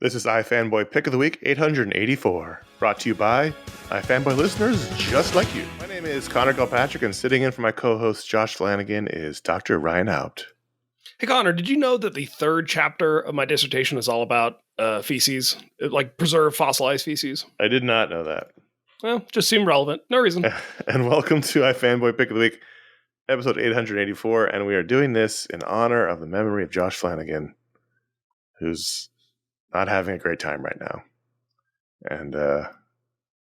This is iFanboy Pick of the Week 884, brought to you by iFanboy listeners just like you. My name is Connor Gilpatrick, and sitting in for my co-host Josh Flanagan is Dr. Ryan Haupt. Hey Connor, did you know that the third chapter of my dissertation is all about feces, like preserved fossilized feces? I did not know that. Well, just seemed relevant. No reason. And welcome to iFanboy Pick of the Week, episode 884, and we are doing this in honor of the memory of Josh Flanagan, who's not having a great time right now. And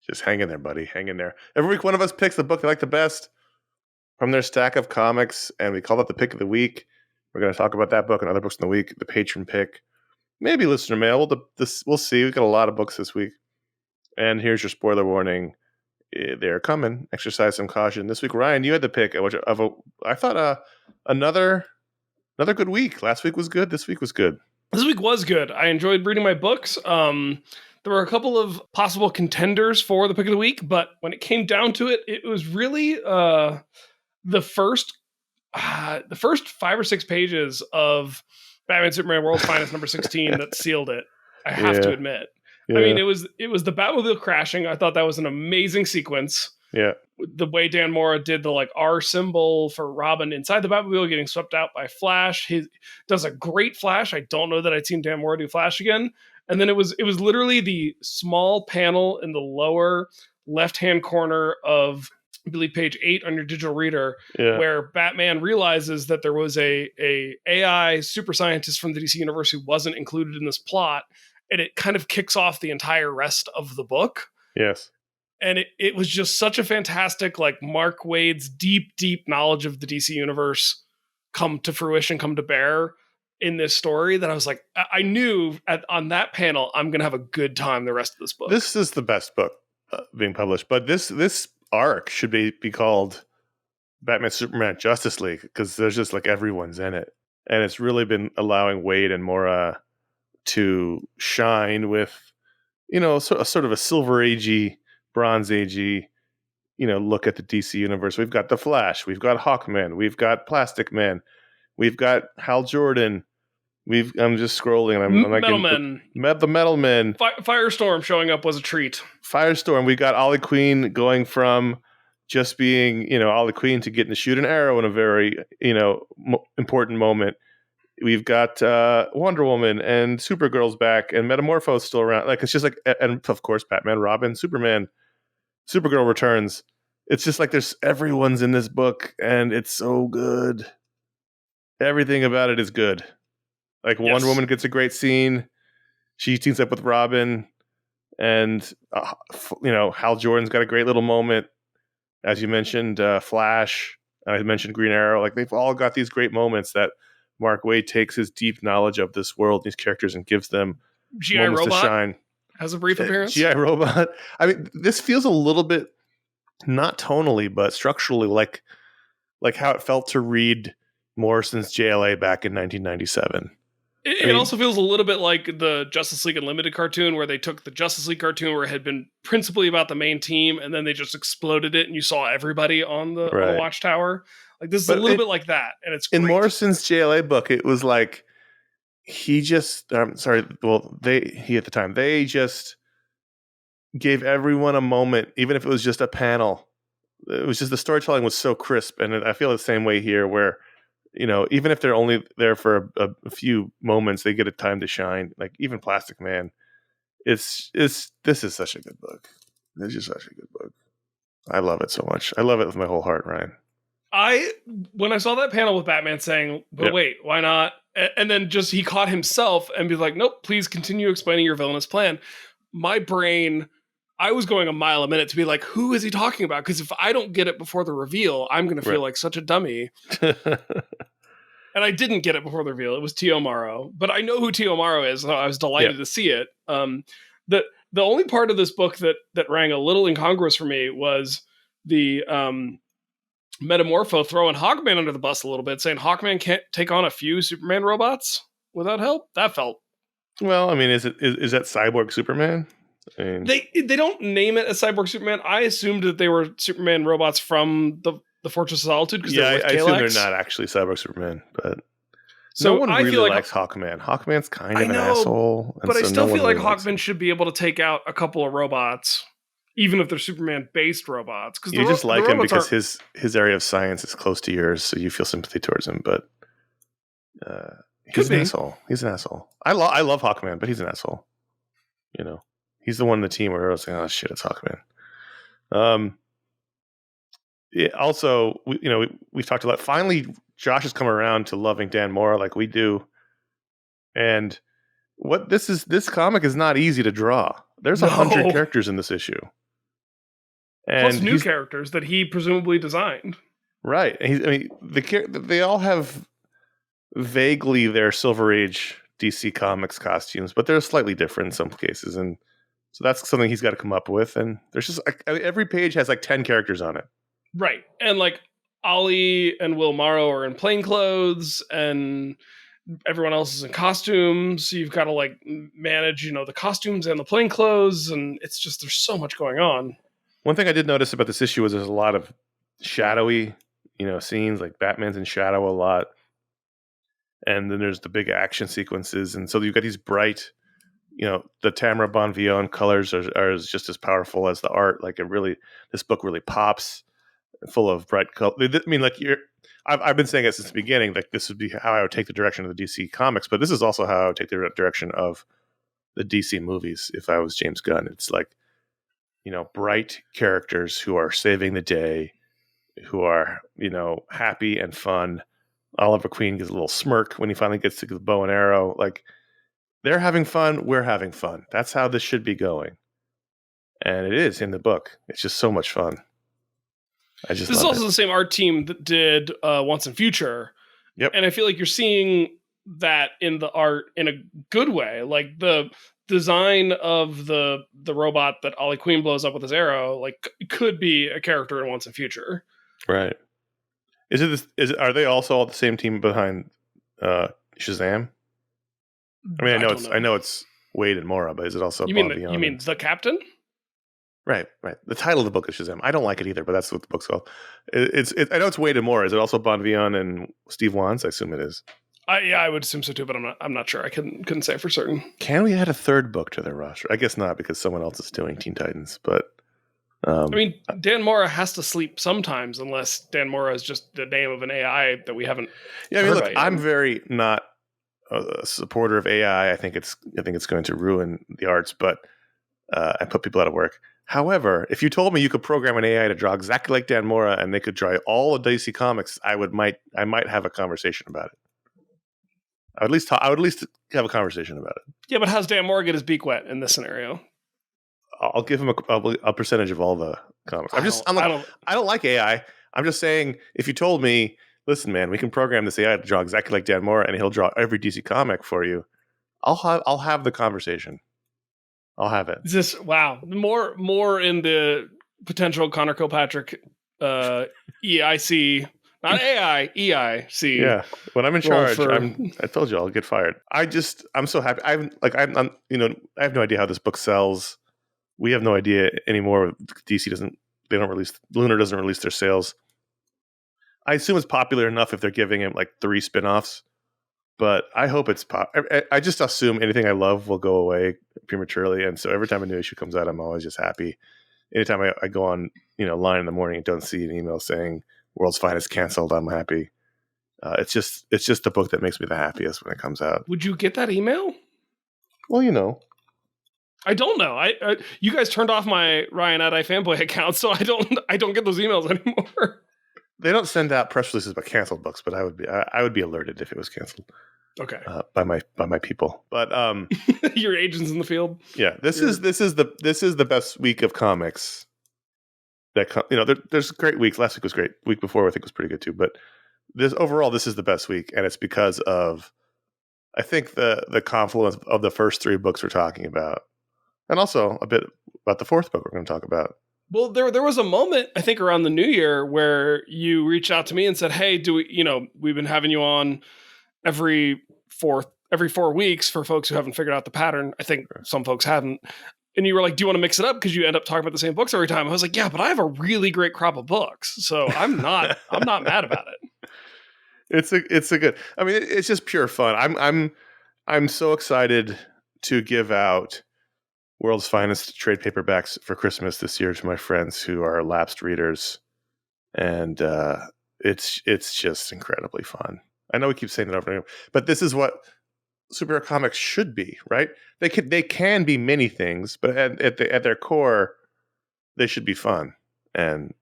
just hang in there, buddy. Hang in there. Every week, one of us picks the book they like the best from their stack of comics, and we call that the Pick of the Week. We're going to talk about that book and other books in the week, the Patron Pick, maybe listener mail. We'll see. We've got a lot of books this week. And here's your spoiler warning. They're coming. Exercise some caution. This week, Ryan, you had the pick I thought another good week. Last week was good. This week was good. This week was good. I enjoyed reading my books. There were a couple of possible contenders for the Pick of the Week, but when it came down to it, it was really the first 5 or 6 pages of Batman Superman World's Finest number 16 that sealed it. I have to admit. Yeah. I mean, it was the Batmobile crashing. I thought that was an amazing sequence. Yeah. The way Dan Mora did the R symbol for Robin inside the Batmobile getting swept out by Flash. He does a great Flash. I don't know that I'd seen Dan Mora do Flash again. And then it was literally the small panel in the lower left-hand corner of, I believe, page 8 on your digital reader, where Batman realizes that there was a AI super scientist from the DC universe who wasn't included in this plot, and it kind of kicks off the entire rest of the book. Yes. And it was just such a fantastic, Mark Waid's deep, deep knowledge of the DC universe come to fruition, come to bear in this story, that I was like, I knew on that panel, I'm going to have a good time the rest of this book. This is the best book being published, but this arc should be called Batman, Superman, Justice League, because there's just everyone's in it. And it's really been allowing Waid and Mora to shine with, sort of a Silver Agey, Bronze Agey, look at the DC universe. We've got the Flash, we've got Hawkman, we've got Plastic Man, we've got Hal Jordan. I'm just scrolling. And I'm Metal Men. The Metal Men. Firestorm showing up was a treat. Firestorm. We got Ollie Queen going from just being, Ollie Queen to getting to shoot an arrow in a very, important moment. We've got Wonder Woman and Supergirl's back, and Metamorpho's still around. It's just and of course, Batman, Robin, Superman, Supergirl returns. It's just there's everyone's in this book, and it's so good. Everything about it is good. Yes. Wonder Woman gets a great scene. She teams up with Robin, and Hal Jordan's got a great little moment. As you mentioned, Flash. I mentioned Green Arrow. They've all got these great moments that Mark Waid takes his deep knowledge of this world, these characters, and gives them G.I. moments Robot to shine. Has a brief appearance. G.I. Robot. I mean, this feels a little bit not tonally, but structurally like how it felt to read Morrison's JLA back in 1997. It also feels a little bit like the Justice League Unlimited cartoon, where they took the Justice League cartoon where it had been principally about the main team, and then they just exploded it, and you saw everybody on the Watchtower. This is a little bit like that, and it's great. In Morrison's JLA book, it was he just at the time, they just gave everyone a moment, even if it was just a panel. It was just, the storytelling was so crisp, and I feel the same way here, where even if they're only there for a few moments, they get a time to shine. Even Plastic Man, this is such a good book. It's just such a good book. I love it so much. I love it with my whole heart, Ryan. When I saw that panel with Batman saying, "But wait, why not?" And then just he caught himself and be like, "Nope, please continue explaining your villainous plan." My brain, I was going a mile a minute to be like, "Who is he talking about?" Because if I don't get it before the reveal, I'm going to feel like such a dummy. And I didn't get it before the reveal. It was Tio Morrow, but I know who Tio Morrow is. So I was delighted to see it. The only part of this book that rang a little incongruous for me was the Metamorpho throwing Hawkman under the bus a little bit, saying Hawkman can't take on a few Superman robots without help. That felt. Well, I mean, is that Cyborg Superman? They don't name it as Cyborg Superman. I assumed that they were Superman robots from the Fortress of Solitude. I assume they're not actually Cyborg Superman, but No So one I feel really like likes Hawkman. Hawkman's kind I of an know, asshole, and but I so still no one feel like really likes him. Hawkman should be able to take out a couple of robots, even if they're Superman-based robots. Because You just the like him robots because aren't his area of science is close to yours, so you feel sympathy towards him. But Could he's an be. asshole. He's an asshole. I love Hawkman, but he's an asshole. You know, he's the one in the team where I was like, oh shit, it's Hawkman. Yeah, also, we've talked a lot. Finally, Josh has come around to loving Dan Mora like we do, and this comic is not easy to draw. There's 100 No. characters in this issue, Plus and new characters that he presumably designed. right. They all have vaguely their Silver Age DC Comics costumes, but they're slightly different in some cases, and so that's something he's got to come up with. And there's just every page has like 10 characters on it. Right. And like Ollie and Will Morrow are in plain clothes and everyone else is in costumes. So you've got to like manage, the costumes and the plain clothes. And it's just, there's so much going on. One thing I did notice about this issue was there's a lot of shadowy, scenes, like Batman's in shadow a lot. And then there's the big action sequences. And so you've got these bright, the Tamara Bonvillain colors are just as powerful as the art. Like this book really pops. Full of bright color. I mean, like I've been saying it since the beginning. Like this would be how I would take the direction of the DC comics, but this is also how I would take the direction of the DC movies if I was James Gunn. It's like, bright characters who are saving the day, who are happy and fun. Oliver Queen gives a little smirk when he finally gets to the bow and arrow. Like they're having fun, we're having fun. That's how this should be going, and it is in the book. It's just so much fun. This is also the same art team that did Once and Future. Yep. And I feel like you're seeing that in the art in a good way. Like the design of the robot that Ollie Queen blows up with his arrow, like could be a character in Once and Future. Right. Are they also all the same team behind Shazam? I mean, I know it's Wade and Mora, but is it also you mean the Captain? Right. The title of the book is Shazam. I don't like it either, but that's what the book's called. I know it's Wade and Moore. Is it also Bonvillain and Steve Wands? I assume it is. I would assume so too, but I'm not sure. I couldn't say for certain. Can we add a third book to their roster? I guess not, because someone else is doing Teen Titans. But I mean, Dan Mora has to sleep sometimes, unless Dan Mora is just the name of an AI that we haven't. Yeah, I mean, look, I'm very not a supporter of AI. I think it's going to ruin the arts, but and put people out of work. However, if you told me you could program an AI to draw exactly like Dan Mora and they could draw all of DC Comics, I might have a conversation about it. I would at least have a conversation about it. Yeah, but how's Dan Mora get his beak wet in this scenario? I'll give him a percentage of all the comics. I don't like AI. I'm just saying, if you told me, listen, man, we can program this AI to draw exactly like Dan Mora and he'll draw every DC comic for you, I'll have the conversation. I'll have it. Is this more in the potential Connor Kilpatrick EIC, not AI, EIC. Yeah, when I'm in charge, I told you I'll get fired. I'm so happy. I have no idea how this book sells. We have no idea anymore. DC Lunar doesn't release their sales. I assume it's popular enough if they're giving it like 3 spinoffs. But I hope it's I just assume anything I love will go away prematurely, and so every time a new issue comes out, I'm always just happy. Anytime I go on line in the morning and don't see an email saying World's Finest canceled, I'm happy. It's just the book that makes me the happiest when it comes out. Would you get that email? Well, I don't know. You guys turned off my Ryan at iFanboy account, so I don't get those emails anymore. They don't send out press releases about canceled books, but I would be alerted if it was canceled. Okay. By my people, but your agents in the field. Yeah, this is the best week of comics. There's great weeks. Last week was great. Week before I think was pretty good too. But this is the best week, and it's because of I think the confluence of the first 3 books we're talking about, and also a bit about the 4th book we're going to talk about. Well, there was a moment, I think, around the New Year where you reached out to me and said, "Hey, we've been having you on every 4 weeks for folks who haven't figured out the pattern. I think some folks haven't." And you were like, "Do you want to mix it up? Because you end up talking about the same books every time." I was like, "Yeah, but I have a really great crop of books, so I'm not mad about it." It's a good. I mean, it's just pure fun. I'm so excited to give out World's Finest trade paperbacks for Christmas this year to my friends who are lapsed readers, and it's just incredibly fun. I know we keep saying it over and over, but this is what superhero comics should be, right? They can be many things, but at their core, they should be fun. And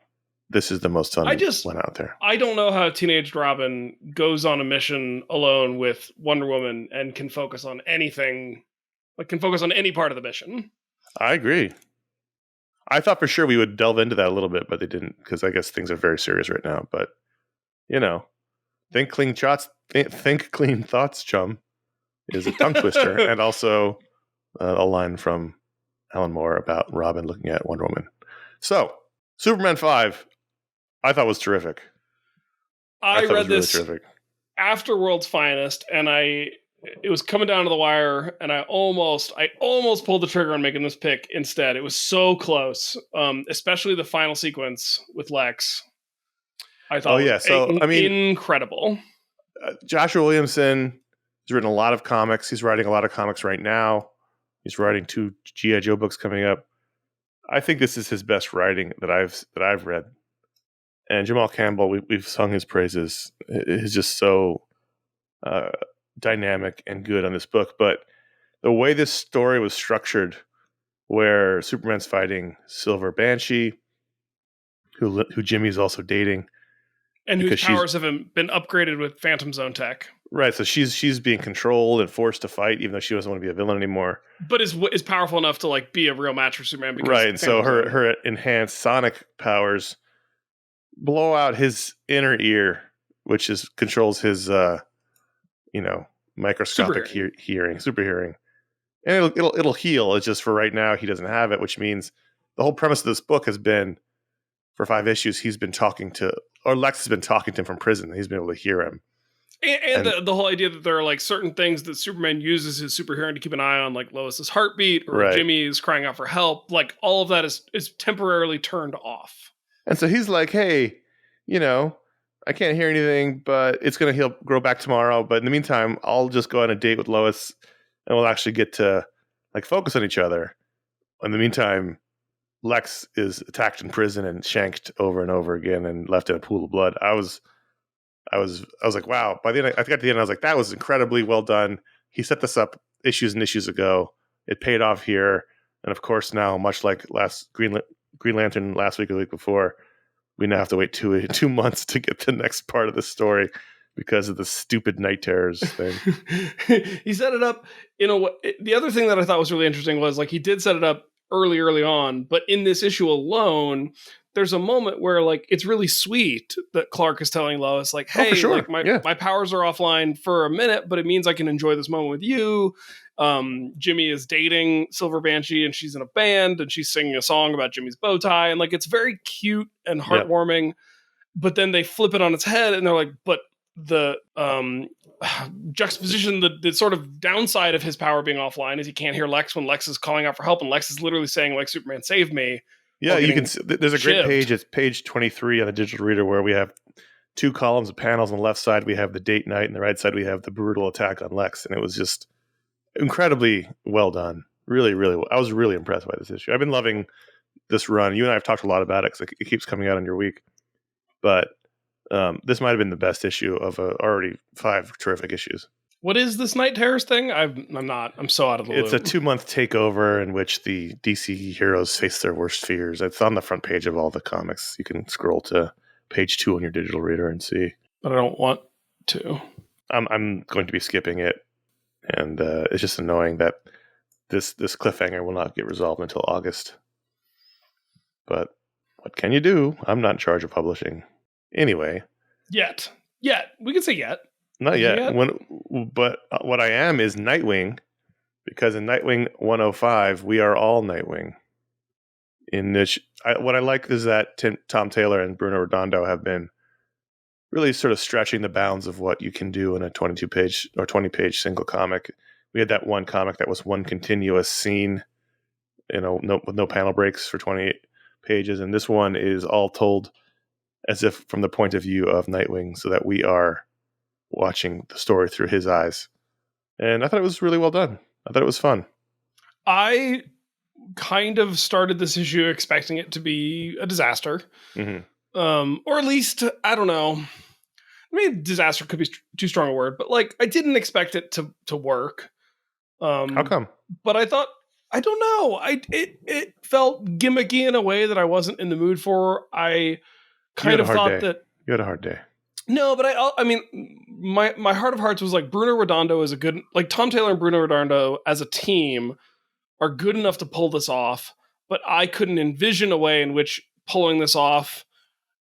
this is the most fun one out there. I don't know how Teenage Robin goes on a mission alone with Wonder Woman and can focus on anything, like can focus on any part of the mission. I agree. I thought for sure we would delve into that a little bit, but they didn't, because I guess things are very serious right now. But, think clean shots, think clean thoughts, chum, is a tongue twister. And also a line from Alan Moore about Robin looking at Wonder Woman. So, Superman 5, I thought was terrific. I read this really after World's Finest, and it was coming down to the wire, and I almost pulled the trigger on making this pick instead. It was so close, especially the final sequence with Lex. I thought incredible. Joshua Williamson has written a lot of comics. He's writing a lot of comics right now. He's writing 2 G.I. Joe books coming up. I think this is his best writing that I've read. And Jamal Campbell, we've sung his praises. He's just so dynamic and good on this book. But the way this story was structured, where Superman's fighting Silver Banshee, who Jimmy's also dating, and whose powers have been upgraded with Phantom Zone tech. Right, so she's being controlled and forced to fight, even though she doesn't want to be a villain anymore. But is powerful enough to like be a real match for Superman. Right, and so her enhanced sonic powers blow out his inner ear, which controls his microscopic super hearing, and it'll heal. It's just for right now he doesn't have it, which means the whole premise of this book has been for 5 issues Lex has been talking to him from prison. He's been able to hear him. And the whole idea that there are like certain things that Superman uses his super hearing to keep an eye on, like Lois's heartbeat or Jimmy is crying out for help. Like all of that is temporarily turned off. And so he's like, hey, I can't hear anything, but it's going to grow back tomorrow. But in the meantime, I'll just go on a date with Lois and we'll actually get to like focus on each other. In the meantime, Lex is attacked in prison and shanked over and over again and left in a pool of blood. I was like, wow. By the end, I think at the end, I was like, that was incredibly well done. He set this up issues and issues ago. It paid off here. And of course now, much like last Green Lantern last week or the week before, we now have to wait 2 months to get the next part of the story because of the stupid Night Terrors thing. He set it up in a way. The other thing that I thought was really interesting was like he did set it up early on, but in this issue alone, there's a moment where like it's really sweet that Clark is telling Lois like, hey, like my powers are offline for a minute, but it means I can enjoy this moment with you. Jimmy is dating Silver Banshee and she's in a band and she's singing a song about Jimmy's bow tie, and like it's very cute and heartwarming. But then they flip it on its head and they're like, but the juxtaposition, the sort of downside of his power being offline is he can't hear Lex when Lex is calling out for help, and Lex is literally saying like, Superman, save me. Yeah, you can see, there's a great page. It's page 23 on the digital reader where we have 2 columns of panels. On the left side, we have the date night, and the right side, we have the brutal attack on Lex. And it was just incredibly well done. Really, really, I was really impressed by this issue. I've been loving this run. You and I have talked a lot about it because it keeps coming out in your week. But this might have been the best issue of already 5 terrific issues. What is this Night Terrors thing? I'm so out of the loop. It's a 2-month takeover in which the DC heroes face their worst fears. It's on the front page of all the comics. You can scroll to page 2 on your digital reader and see. But I don't want to. I'm going to be skipping it. And it's just annoying that this cliffhanger will not get resolved until August. But what can you do? I'm not in charge of publishing. Anyway. Yet. We can say yet. Not yet. But what I am is Nightwing, because in Nightwing 105, we are all Nightwing. In which, what I like is that Tom Taylor and Bruno Redondo have been really sort of stretching the bounds of what you can do in a 22-page or 20-page single comic. We had that one comic that was one continuous scene, with no panel breaks for 28 pages, and this one is all told as if from the point of view of Nightwing, so that we are watching the story through his eyes. And I thought it was really well done. I thought it was fun. I kind of started this issue expecting it to be a disaster. Or at least, I don't know. Maybe disaster could be too strong a word, but like I didn't expect it to work. How come? But I thought, I don't know. It felt gimmicky in a way that I wasn't in the mood for. I kind of thought that you had a hard day. No, but I mean, my heart of hearts was like Bruno Redondo is a good, like Tom Taylor and Bruno Redondo as a team are good enough to pull this off. But I couldn't envision a way in which pulling this off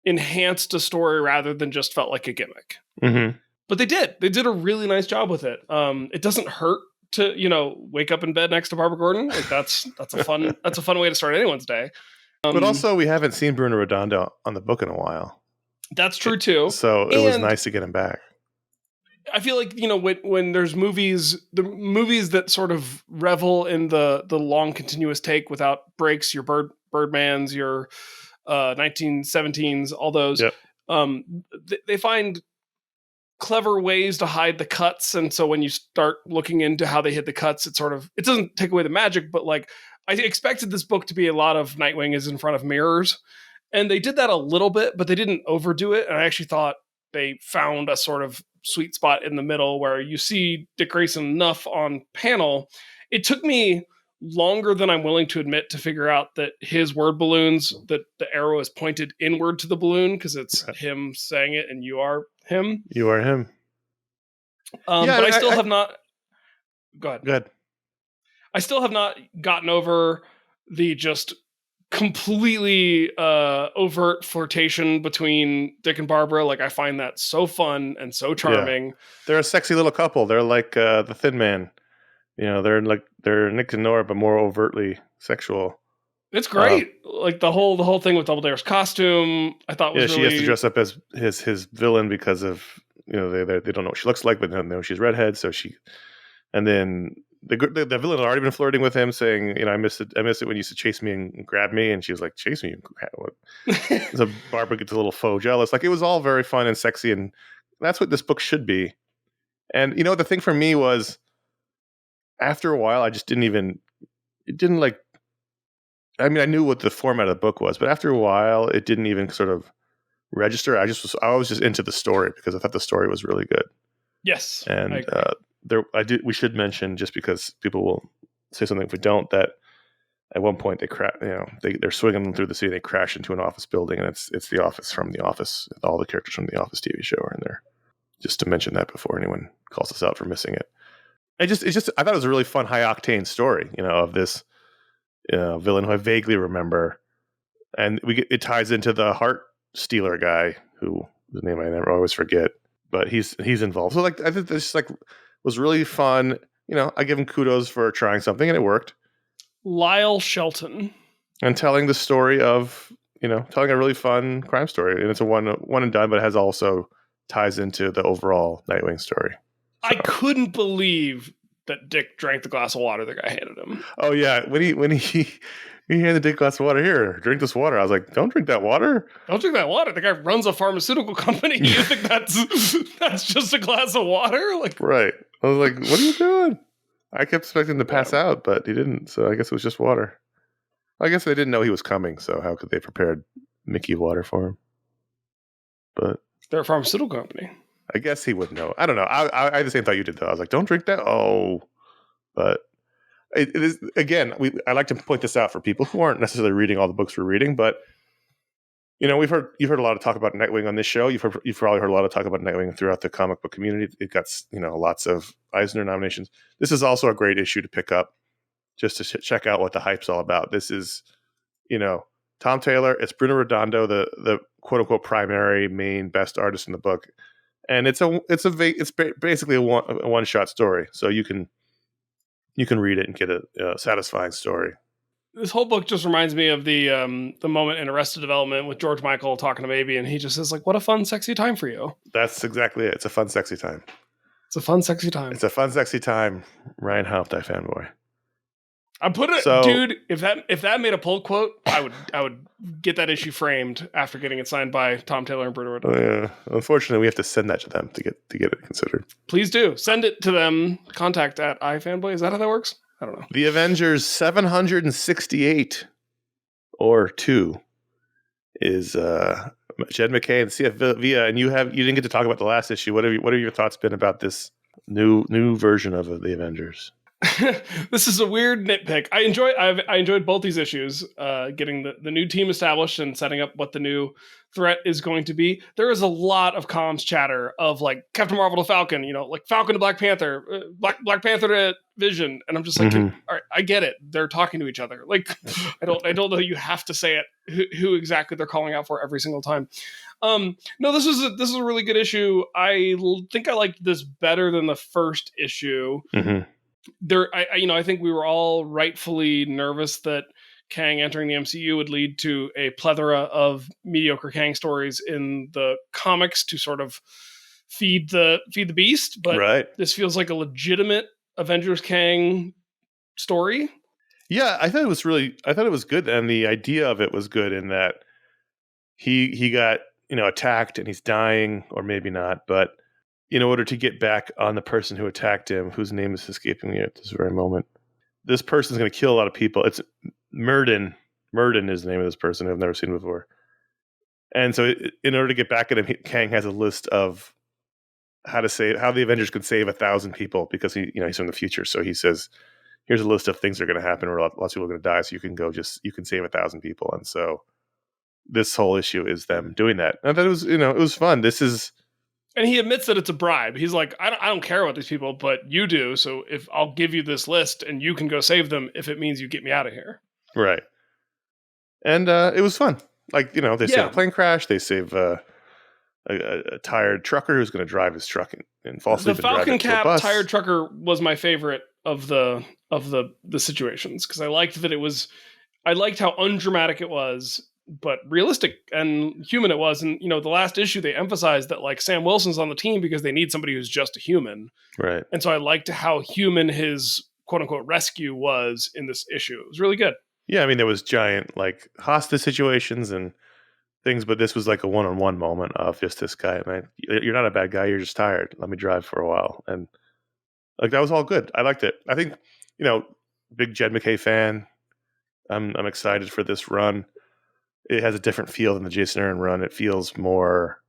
enhanced a story rather than just felt like a gimmick. But they did. They did a really nice job with it. It doesn't hurt to, wake up in bed next to Barbara Gordon. Like that's a fun way to start anyone's day. But also we haven't seen Bruno Redondo on the book in a while. That's true too. So it was nice to get him back. I feel like, when there's movies, the movies that sort of revel in the long continuous take without breaks, your Birdmans, your 1917s, all those, yep. They find clever ways to hide the cuts. And so when you start looking into how they hid the cuts, it doesn't take away the magic, but like I expected this book to be a lot of Nightwing is in front of mirrors. And they did that a little bit, but they didn't overdo it. And I actually thought they found a sort of sweet spot in the middle where you see Dick Grayson enough on panel. It took me longer than I'm willing to admit to figure out that his word balloons, that the arrow is pointed inward to the balloon because it's him saying it and you are him. You are him. But I still have not... Go ahead. Go ahead. I still have not gotten over the just completely overt flirtation between Dick and Barbara. Like, I find that so fun and so charming. Yeah. They're a sexy little couple. They're like the Thin Man. They're Nick and Nora, but more overtly sexual. It's great. Like the whole thing with Double Dare's costume, I thought was she has to dress up as his villain because of they don't know what she looks like, but they know she's redhead. So and then the villain had already been flirting with him, saying, I miss it when you used to chase me and grab me, and she was like, chase me and grab what? So Barbara gets a little faux jealous. Like, it was all very fun and sexy, and that's what this book should be. And the thing for me was, after a while, I just didn't I knew what the format of the book was, but after a while, it didn't even sort of register. I was just into the story because I thought the story was really good. Yes. And we should mention, just because people will say something if we don't, that at one point they're swinging through the city, they crash into an office building, and it's the office from The Office. All the characters from The Office TV show are in there. Just to mention that before anyone calls us out for missing it. I thought it was a really fun, high octane story, of this villain who I vaguely remember, and it ties into the Heart Stealer guy, whose name I never always forget, but he's involved. So like, I think this was really fun. I give him kudos for trying something, and it worked. Lyle Shelton, and telling the story of telling a really fun crime story, and it's a one and done, but it has also ties into the overall Nightwing story. So. I couldn't believe that Dick drank the glass of water the guy handed him. Oh yeah, when he handed Dick a glass of water, here, drink this water. I was like, don't drink that water. Don't drink that water. The guy runs a pharmaceutical company. You think that's just a glass of water? Like, right. I was like, what are you doing? I kept expecting him to pass out, but he didn't. So I guess it was just water. I guess they didn't know he was coming, so how could they prepared Mickey water for him? But they're a pharmaceutical company. I guess he would know. I don't know. I had the same thought you did, though. I was like, don't drink that. Oh, but it is, again, I like to point this out for people who aren't necessarily reading all the books we're reading, but you've heard a lot of talk about Nightwing on this show. You've probably heard a lot of talk about Nightwing throughout the comic book community. It got lots of Eisner nominations. This is also a great issue to pick up just to check out what the hype's all about. This is, Tom Taylor. It's Bruno Redondo, the quote unquote primary main best artist in the book. And it's basically a one shot story, so you can read it and get a satisfying story. This whole book just reminds me of the moment in Arrested Development with George Michael talking to Baby, and he just says like, "What a fun, sexy time for you." That's exactly it. It's a fun, sexy time. It's a fun, sexy time. It's a fun, sexy time. Ryan Haupt, iFanboy. I'm putting it, So, dude. If that made a pull quote, I would get that issue framed after getting it signed by Tom Taylor and Bruno Redondo. yeah, unfortunately, we have to send that to them to get it considered. Please do send it to them. Contact at iFanboy. Is that how that works? I don't know. The Avengers 768 or 2 is Jed MacKay and CF Villa, and you didn't get to talk about the last issue. What have your thoughts been about this new version of the Avengers? This is a weird nitpick. I enjoyed both these issues, getting the new team established and setting up what the new threat is going to be. There is a lot of comms chatter of like Captain Marvel to Falcon, like Falcon to Black Panther, Black Panther to Vision, and I'm just like, all right, I get it. They're talking to each other. Like, I don't know. You have to say it. Who exactly they're calling out for every single time. No, this is a really good issue. I think I liked this better than the first issue. Mm-hmm. I think we were all rightfully nervous that Kang entering the MCU would lead to a plethora of mediocre Kang stories in the comics to sort of feed the beast. But This feels like a legitimate Avengers Kang story. Yeah, I thought it was good, and the idea of it was good in that he got attacked and he's dying, or maybe not, but in order to get back on the person who attacked him, whose name is escaping me at this very moment, this person's going to kill a lot of people. It's Murden. Murden is the name of this person I've never seen before. And so in order to get back at him, Kang has a list of how the Avengers could save 1,000 people, because he's from the future. So he says, here's a list of things that are going to happen where lots of people are going to die. So you can save 1,000 people. And so this whole issue is them doing that. And I thought it was fun. And he admits that it's a bribe. He's like, I don't care about these people, but you do. So if I'll give you this list and you can go save them if it means you get me out of here. Right. And it was fun. Like, they save a plane crash. They save a tired trucker who's going to drive his truck and fall asleep. The Falcon Cap tired trucker was my favorite of the situations, because I liked how undramatic it was, but realistic and human it was. And the last issue they emphasized that like Sam Wilson's on the team because they need somebody who's just a human, right? And so I liked how human his quote unquote rescue was in this issue. It was really good. Yeah, I mean, there was giant like hostage situations and things, but this was like a one-on-one moment of just this guy. Man, you're not a bad guy. You're just tired. Let me drive for a while, and like that was all good. I liked it. I think big Jed MacKay fan. I'm excited for this run. It has a different feel than the Jason Aaron run. It feels more,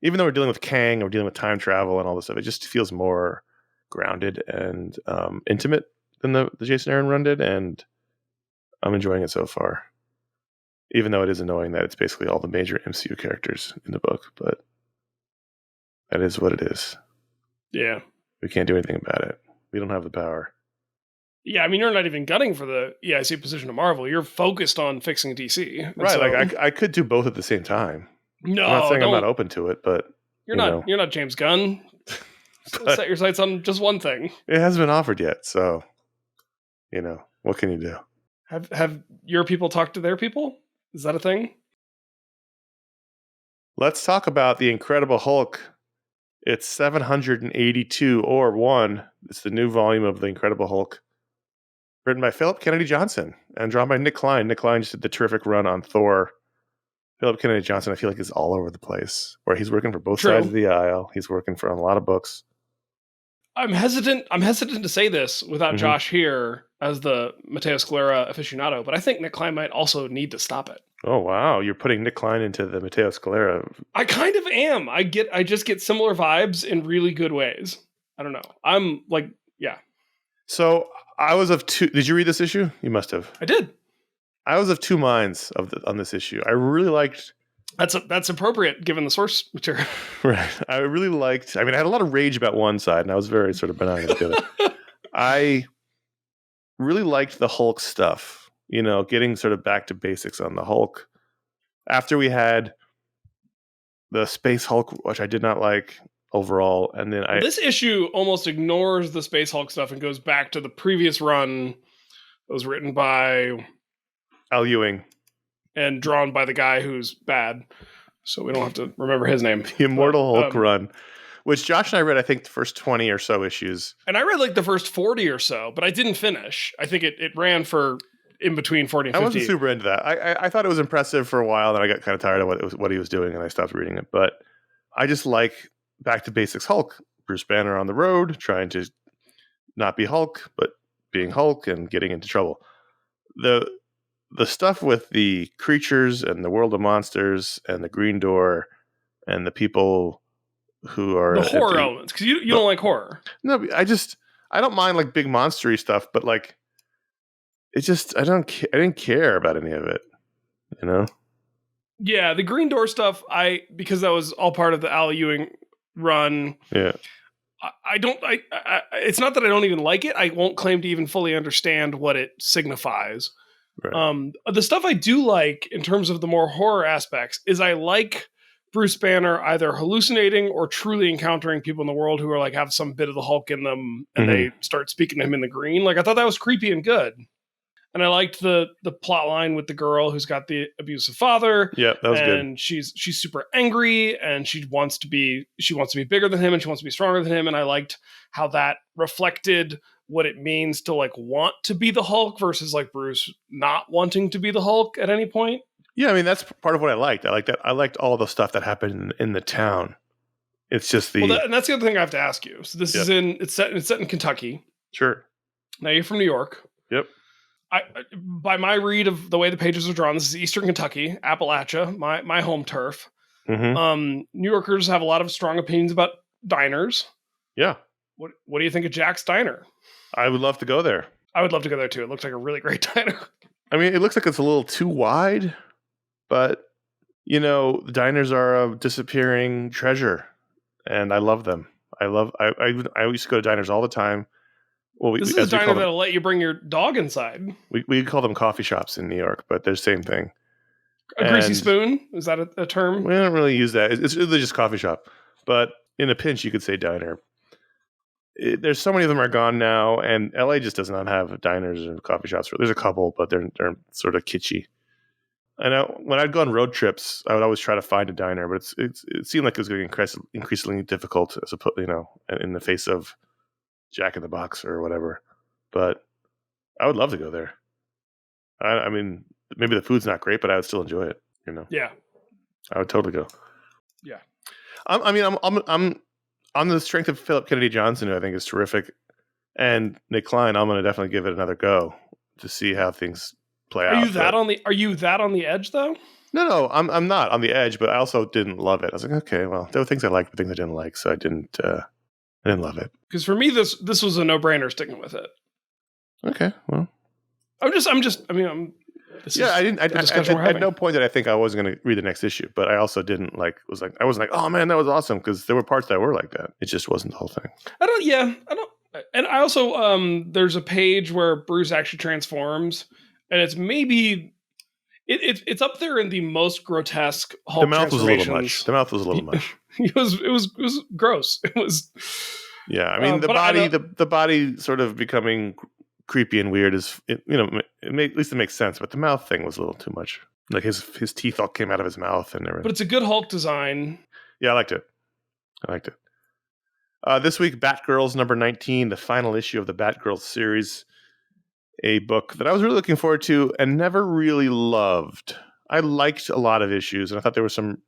even though we're dealing with Kang, we're dealing with time travel and all this stuff, it just feels more grounded and intimate than the Jason Aaron run did, and I'm enjoying it so far. Even though it is annoying that it's basically all the major MCU characters in the book, but that is what it is. Yeah. We can't do anything about it. We don't have the power. Yeah, I mean, you're not even gunning for the EIC position of Marvel. You're focused on fixing DC. Right, so, like I could do both at the same time. No, I'm not saying I'm not open to it, but you're not James Gunn. Set your sights on just one thing. It hasn't been offered yet, so what can you do? Have your people talked to their people? Is that a thing? Let's talk about the Incredible Hulk. It's 782 or 1. It's the new volume of the Incredible Hulk, written by Philip Kennedy Johnson and drawn by Nick Klein. Nick Klein just did the terrific run on Thor. Philip Kennedy Johnson, I feel like, is all over the place, where he's working for both sides of the aisle. He's working for a lot of books. I'm hesitant to say this without Josh here as the Mateo Scalera aficionado, but I think Nick Klein might also need to stop it. Oh, wow. You're putting Nick Klein into the Mateo Scalera. I kind of am. I just get similar vibes in really good ways. I don't know. I'm like, yeah. So I was of two. Did you read this issue? You must have. I did. I was of two minds on this issue. I really liked. That's appropriate given the source material. Right. I really liked. I mean, I had a lot of rage about one side, and I was very sort of benign about the other. I really liked the Hulk stuff. Getting sort of back to basics on the Hulk. After we had the Space Hulk, which I did not like overall, and then this issue almost ignores the Space Hulk stuff and goes back to the previous run that was written by Al Ewing and drawn by the guy who's bad, so we don't have to remember his name. The Immortal Hulk run, which Josh and I read, I think, the first 20 or so issues. And I read like the first 40 or so, but I didn't finish. I think it ran for in between 40 and 50. I wasn't super into that. I thought it was impressive for a while, then I got kind of tired of what he was doing, and I stopped reading it. But I just like back to basics Hulk. Bruce Banner on the road, trying to not be Hulk, but being Hulk and getting into trouble. The stuff with the creatures and the world of monsters and the Green Door and the people who are the horror elements, because you don't like horror. No, I don't mind like big monstery stuff, but like it just I didn't care about any of it, you know. Yeah, the Green Door stuff, because that was all part of the Al Ewing run. Yeah, I don't. It's not that I don't even like it. I won't claim to even fully understand what it signifies. Right. The stuff I do like in terms of the more horror aspects is I like Bruce Banner either hallucinating or truly encountering people in the world who are like have some bit of the Hulk in them, and they start speaking to him in the green. Like I thought that was creepy and good. And I liked the plot line with the girl who's got the abusive father. Yeah, that was good. And she's super angry, and she wants to be bigger than him, and she wants to be stronger than him. And I liked how that reflected what it means to like want to be the Hulk versus like Bruce not wanting to be the Hulk at any point. Yeah, I mean that's part of what I liked. I liked all the stuff that happened in the town. It's just and that's the other thing I have to ask you. So this is it's set in Kentucky. Sure. Now you're from New York. Yep. By my read of the way the pages are drawn, this is Eastern Kentucky, Appalachia, my home turf. New Yorkers have a lot of strong opinions about diners. Yeah. What do you think of Jack's Diner? I would love to go there. I would love to go there too. It looks like a really great diner. I mean, it looks like it's a little too wide, but you know, diners are a disappearing treasure, and I love them. I used to go to diners all the time. Well, this is a diner that'll let you bring your dog inside. We call them coffee shops in New York, but they're the same thing. A greasy spoon? Is that a term? We don't really use that. It's really just coffee shop. But in a pinch, you could say diner. There's so many of them are gone now, and LA just does not have diners and coffee shops. There's a couple, but they're sort of kitschy. And when I'd go on road trips, I would always try to find a diner, but it seemed like it was getting increasingly difficult, in the face of Jack in the Box or whatever. But I would love to go there. I mean, maybe the food's not great, but I would still enjoy it. You know? Yeah, I would totally go. Yeah, I'm on the strength of Philip Kennedy Johnson, who I think is terrific, and Nick Klein. I'm going to definitely give it another go to see how things play out. Are you that on the edge though? No, I'm not on the edge, but I also didn't love it. I was like, okay, well, there were things I liked, but things I didn't like, so I didn't love it. Because for me, this was a no-brainer sticking with it. Okay, well, I didn't. At no point did I think I wasn't going to read the next issue, but I also didn't I wasn't like, oh man, that was awesome, because there were parts that were like that. It just wasn't the whole thing. I don't. And I also there's a page where Bruce actually transforms, and it's maybe it's up there in the most grotesque Hulk. The mouth was a little much. It was gross. It was. Yeah, I mean the body sort of becoming creepy and weird is, at least it makes sense, but the mouth thing was a little too much. Like his teeth all came out of his mouth and everything. But it's a good Hulk design. Yeah, I liked it. This week, Batgirls number 19, the final issue of the Batgirls series, a book that I was really looking forward to and never really loved. I liked a lot of issues, and I thought there were some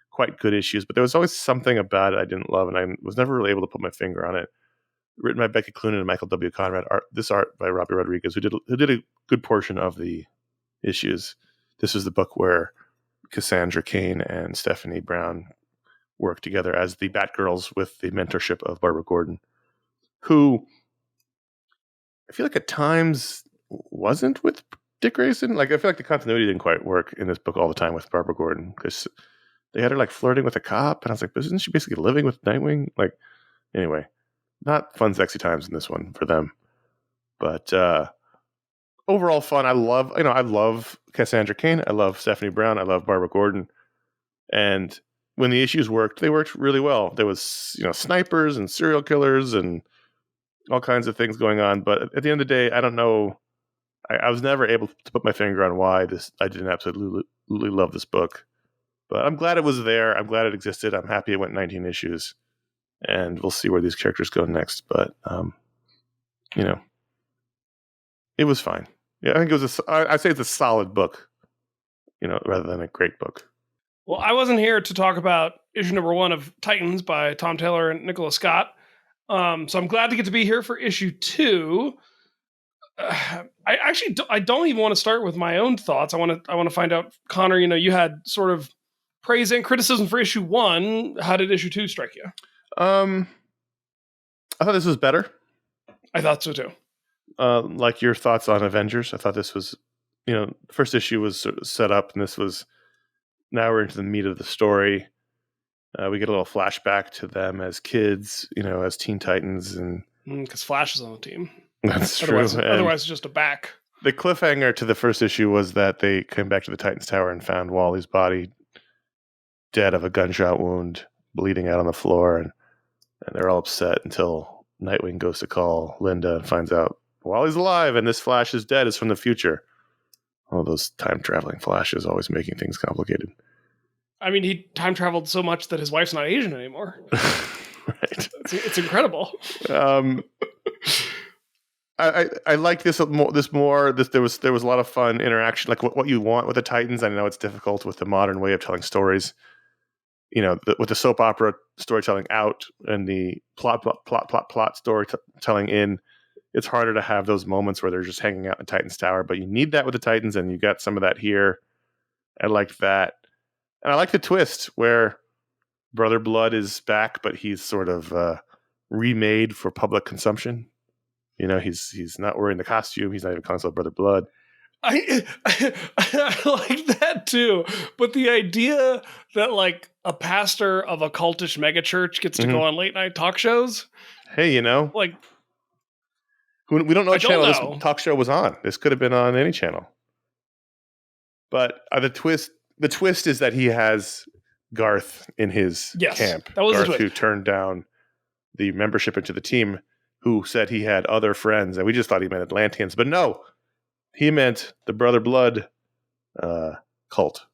quite good issues, but there was always something about it I didn't love, and I was never really able to put my finger on it. Written by Becky Cloonan and Michael W. Conrad. This art by Robbie Rodriguez, who did a good portion of the issues. This is the book where Cassandra Cain and Stephanie Brown work together as the Batgirls with the mentorship of Barbara Gordon, who I feel like at times wasn't with Dick Grayson. Like I feel like the continuity didn't quite work in this book all the time with Barbara Gordon, because they had her like flirting with a cop, and I was like, isn't she basically living with Nightwing? Like, anyway. Not fun, sexy times in this one for them, but overall fun. I love Cassandra Cain. I love Stephanie Brown. I love Barbara Gordon. And when the issues worked, they worked really well. There was, snipers and serial killers and all kinds of things going on. But at the end of the day, I don't know. I was never able to put my finger on why I didn't absolutely love this book. But I'm glad it was there. I'm glad it existed. I'm happy it went 19 issues. and we'll see where these characters go next. But it was fine. Yeah, I think it was. I'd say it's a solid book, rather than a great book. Well, I wasn't here to talk about issue number 1 of Titans by Tom Taylor and Nicola Scott. So I'm glad to get to be here for issue 2. I don't even want to start with my own thoughts. I want to find out, Connor. You had sort of praise and criticism for issue 1. How did issue 2 strike you? I thought this was better. I thought so too. Like your thoughts on Avengers. I thought this was, the first issue was sort of set up, and this was. Now we're into the meat of the story. We get a little flashback to them as kids, as Teen Titans, and because Flash is on the team. That's otherwise, true. Otherwise, it's just a back. The cliffhanger to the first issue was that they came back to the Titans Tower and found Wally's body dead of a gunshot wound, bleeding out on the floor, and they're all upset until Nightwing goes to call Linda and finds out Wally's alive and this Flash is dead. Is from the future. All those time-traveling Flashes always making things complicated. I mean, he time-traveled so much that his wife's not Asian anymore. Right. It's incredible. I like this more. There was a lot of fun interaction, like what you want with the Titans. I know it's difficult with the modern way of telling stories. With the soap opera storytelling out and the plot storytelling in. It's harder to have those moments where they're just hanging out in Titans Tower, but you need that with the Titans, and you got some of that here. I liked that. And I like the twist where Brother Blood is back, but he's sort of remade for public consumption. He's not wearing the costume. He's not even calling himself Brother Blood. I like that too. But the idea that like a pastor of a cultish megachurch gets to go on late night talk shows. Hey, like, we don't know what channel this talk show was on. This could have been on any channel. But the twist is that he has Garth in his camp. That was Garth, who turned down the membership into the team, who said he had other friends, and we just thought he meant Atlanteans. But no, he meant the Brother Blood cult.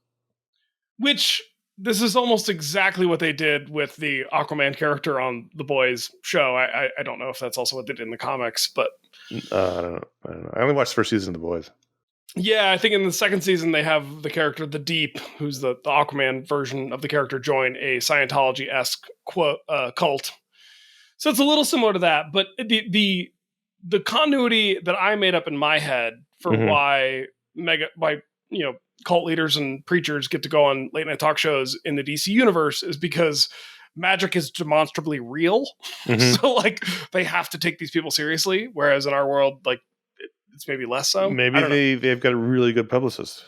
Which this is almost exactly what they did with the Aquaman character on The Boys show. I don't know if that's also what they did in the comics, but I don't know. I only watched the first season of The Boys. Yeah, I think in the second season they have the character The Deep, who's the Aquaman version of the character, join a Scientology-esque cult. So it's a little similar to that, but the continuity that I made up in my head for why cult leaders and preachers get to go on late night talk shows in the DC universe is because magic is demonstrably real. So like they have to take these people seriously, whereas in our world, like it's maybe less so. Maybe they've got a really good publicist.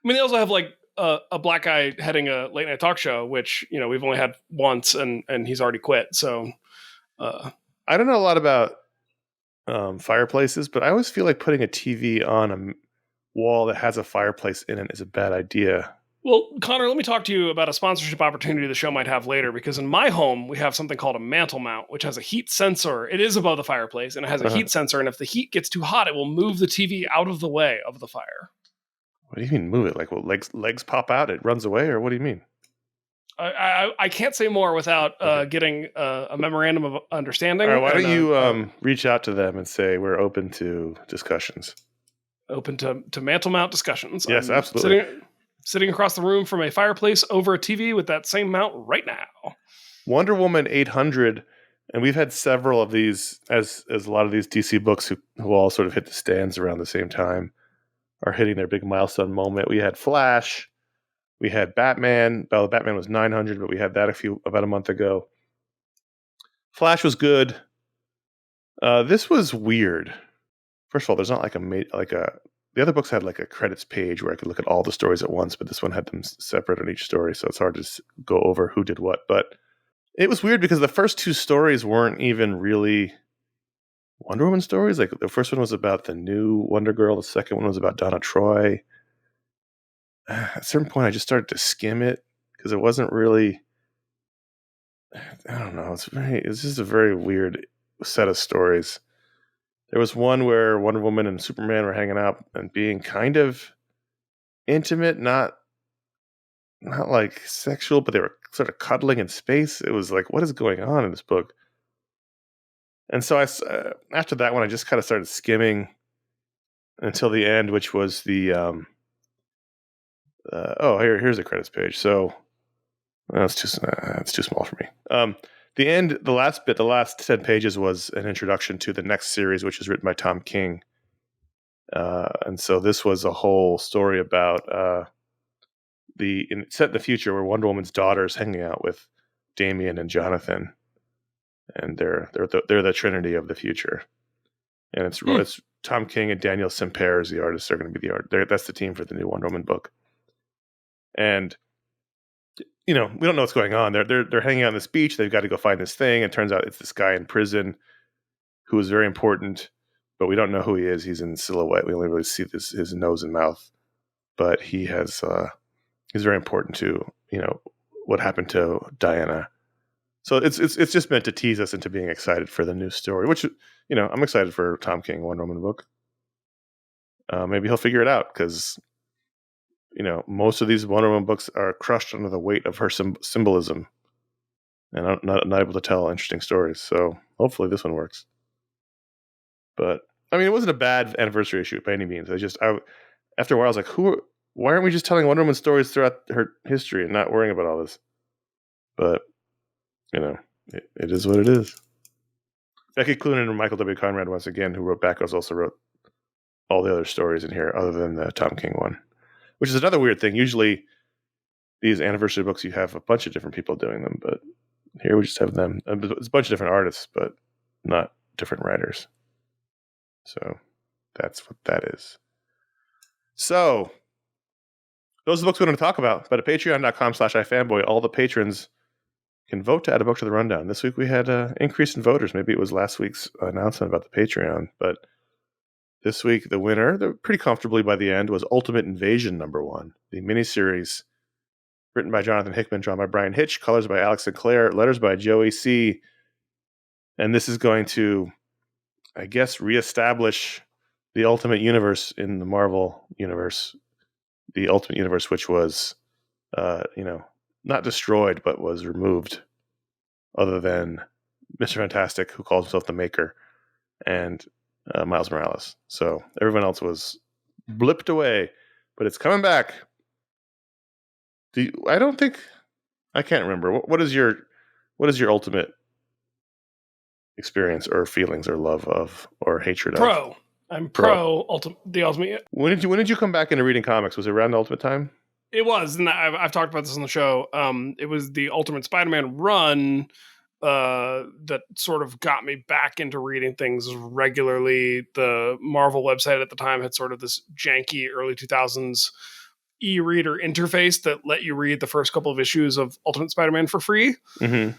I mean, they also have like a black guy heading a late night talk show, which we've only had once, and he's already quit. So I don't know a lot about fireplaces, but I always feel like putting a TV on a wall that has a fireplace in it is a bad idea. Well, Connor, let me talk to you about a sponsorship opportunity the show might have later, because in my home, we have something called a mantle mount, which has a heat sensor. It is above the fireplace, and it has a heat sensor, and if the heat gets too hot, it will move the TV out of the way of the fire. What do you mean move it? Like, what, legs pop out, it runs away, or what do you mean? I can't say more without getting a memorandum of understanding. All right, why don't you reach out to them and say we're open to discussions? Open to mantle mount discussions. Yes, absolutely. Sitting across the room from a fireplace over a TV with that same mount right now. Wonder Woman 800, and we've had several of these, as a lot of these DC books who all sort of hit the stands around the same time, are hitting their big milestone moment. We had Flash, we had Batman. Well, Batman was 900, but we had that about a month ago. Flash was good. This was weird. First of all, there's not the other books had like a credits page where I could look at all the stories at once, but this one had them separate on each story, so it's hard to go over who did what. But it was weird because the first two stories weren't even really Wonder Woman stories. Like the first one was about the new Wonder Girl, the second one was about Donna Troy. At a certain point, I just started to skim it because it wasn't really. I don't know. It's just a very weird set of stories. There was one where Wonder Woman and Superman were hanging out and being kind of intimate, not like sexual, but they were sort of cuddling in space. It was like, what is going on in this book? And so after that one, I just kind of started skimming until the end, which was the here's the credits page. So it's too small for me. The end, the last 10 pages was an introduction to the next series, which is written by Tom King. And so this was a whole story about set in the future where Wonder Woman's daughter is hanging out with Damian and Jonathan, and they're the Trinity of the future. And it's Tom King and Daniel Semper as the artists are going to be the art. That's the team for the new Wonder Woman book. And we don't know what's going on. They're hanging out on this beach. They've got to go find this thing. It turns out it's this guy in prison who is very important, but we don't know who he is. He's in silhouette. We only really see his nose and mouth, but he's very important to what happened to Diana. So it's just meant to tease us into being excited for the new story, which I'm excited for Tom King Wonder Woman book. Maybe he'll figure it out because most of these Wonder Woman books are crushed under the weight of her symbolism, and I'm not able to tell interesting stories. So hopefully this one works. But I mean, it wasn't a bad anniversary issue by any means. After a while, I was like, why aren't we just telling Wonder Woman stories throughout her history and not worrying about all this? But it is what it is. Becky Cloonan and Michael W. Conrad, once again, who wrote Batgirls, also wrote all the other stories in here other than the Tom King one. Which is another weird thing. Usually, these anniversary books, you have a bunch of different people doing them, but here we just have them. It's a bunch of different artists, but not different writers. So that's what that is. So those are the books we want to talk about. But at patreon.com/iFanboy, all the patrons can vote to add a book to the rundown. This week we had an increase in voters. Maybe it was last week's announcement about the Patreon, but this week, the winner, pretty comfortably by the end, was Ultimate Invasion #1, the miniseries written by Jonathan Hickman, drawn by Brian Hitch, colors by Alex Sinclair, letters by Joey C. And this is going to, I guess, reestablish the Ultimate Universe in the Marvel Universe. The Ultimate Universe, which was, not destroyed, but was removed, other than Mr. Fantastic, who calls himself the Maker, and Miles Morales. So everyone else was blipped away, but it's coming back. I can't remember. What is your ultimate experience or feelings or love of or hatred of? I'm pro the Ultimate. When did you come back into reading comics? Was it around Ultimate time? It was, and I've talked about this on the show. It was the Ultimate Spider-Man run that sort of got me back into reading things regularly. The Marvel website at the time had sort of this janky early 2000s e-reader interface that let you read the first couple of issues of Ultimate Spider-Man for free. Mm-hmm.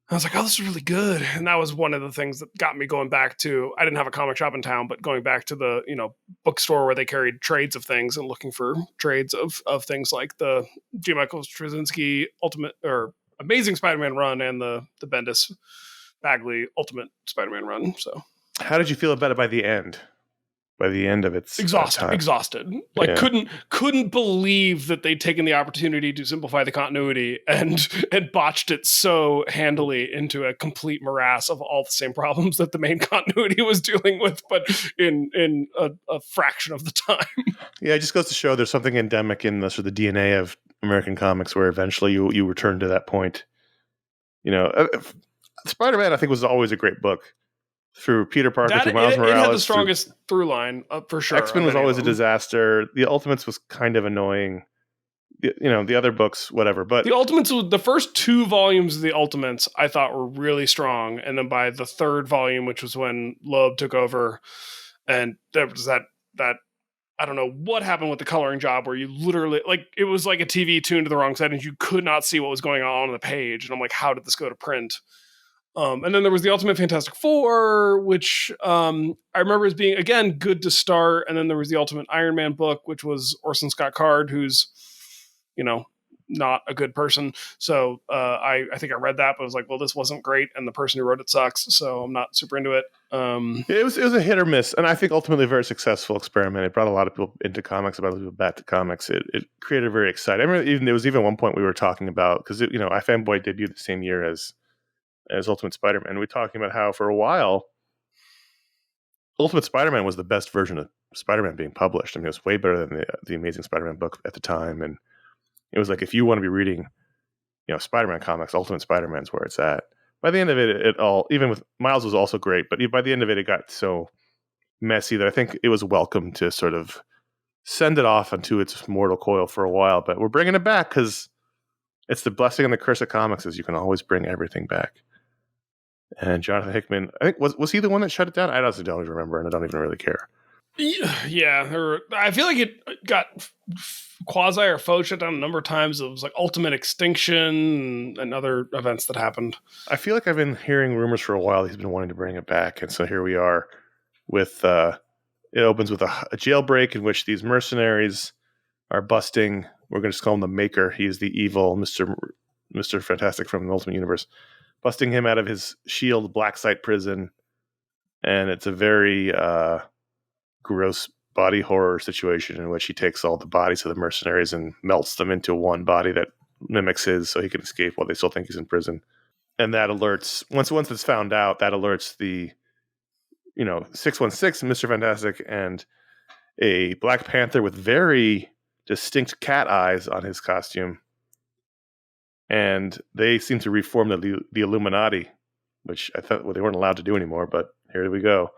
I was like, oh, this is really good. And that was one of the things that got me going back to, I didn't have a comic shop in town, but going back to the, bookstore where they carried trades of things and looking for trades of things like the G. Michael Straczynski Ultimate or Amazing Spider-Man run and the Bendis Bagley Ultimate Spider-Man run. So how did you feel about it by the end? By the end of its exhausted. Like couldn't believe that they'd taken the opportunity to simplify the continuity and botched it so handily into a complete morass of all the same problems that the main continuity was dealing with, but in a fraction of the time. Yeah, it just goes to show there's something endemic in the sort of the DNA of American comics where eventually you return to that point. Spider-Man, I think, was always a great book. Through Peter Parker, through Miles Morales. It had the strongest through line, for sure. X-Men was always a disaster. The Ultimates was kind of annoying. The other books, whatever. But the Ultimates, the first 2 volumes of the Ultimates, I thought were really strong. And then by the 3rd volume, which was when Loeb took over, and there was that I don't know what happened with the coloring job where you literally, it was like a TV tuned to the wrong settings. You could not see what was going on the page. And I'm like, how did this go to print? And then there was the Ultimate Fantastic Four, which I remember as being, again, good to start. And then there was the Ultimate Iron Man book, which was Orson Scott Card, who's, not a good person. So I think I read that, but I was like, well, this wasn't great, and the person who wrote it sucks, so I'm not super into it. It was a hit or miss, and I think ultimately a very successful experiment. It brought a lot of people into comics, about people back to comics. It created very exciting. I remember there was even one point we were talking about, because iFanboy debuted the same year as Ultimate Spider-Man. We were talking about how for a while Ultimate Spider-Man was the best version of Spider-Man being published. I mean, it was way better than the Amazing Spider-Man book at the time, and it was like, if you want to be reading, Spider-Man comics, Ultimate Spider-Man's where it's at. By the end of it all, even with Miles was also great, but by the end of it got so messy that I think it was welcome to sort of send it off onto its mortal coil for a while. But we're bringing it back because it's the blessing and the curse of comics, is you can always bring everything back. And Jonathan Hickman, I think, was he the one that shut it down? I honestly don't even remember, and I don't even really care. Yeah, I feel like it got quasi or faux shut down a number of times. It was like Ultimate Extinction and other events that happened. I feel like I've been hearing rumors for a while he's been wanting to bring it back, and so here we are with it opens with a jailbreak in which these mercenaries are busting, we're going to just call him the Maker, he's the evil Mr. Fantastic from the Ultimate Universe, busting him out of his S.H.I.E.L.D. black site prison, and it's a very gross body horror situation in which he takes all the bodies of the mercenaries and melts them into one body that mimics his, so he can escape while they still think he's in prison. And that alerts, once it's found out, that alerts the 616, Mr. Fantastic, and a Black Panther with very distinct cat eyes on his costume. And they seem to reform the Illuminati, which I thought they weren't allowed to do anymore, but here we go.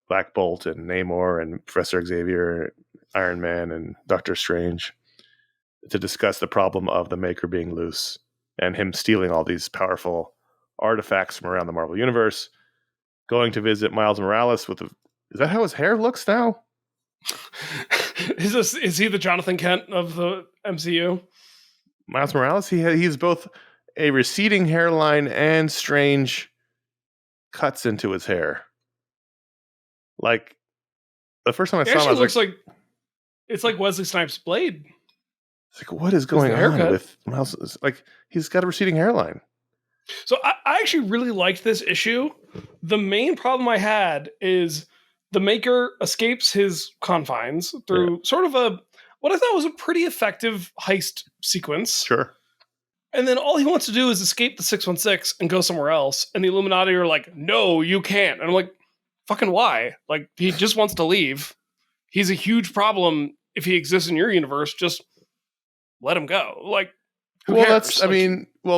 Black Bolt and Namor and Professor Xavier, Iron Man and Doctor Strange, to discuss the problem of the Maker being loose and him stealing all these powerful artifacts from around the Marvel Universe, going to visit Miles Morales is that how his hair looks now? Is he the Jonathan Kent of the MCU? Miles Morales, he's both a receding hairline and strange cuts into his hair. Like, the first time I saw him, it's like Wesley Snipes' Blade. It's like, what is going on with Miles? Like, he's got a receding hairline. So I actually really liked this issue. The main problem I had is the Maker escapes his confines through sort of what I thought was a pretty effective heist sequence. Sure. And then all he wants to do is escape the 616 and go somewhere else. And the Illuminati are like, no, you can't. And I'm like, fucking why? Like, he just wants to leave. He's a huge problem if he exists in your universe. Just let him go. Like, who cares?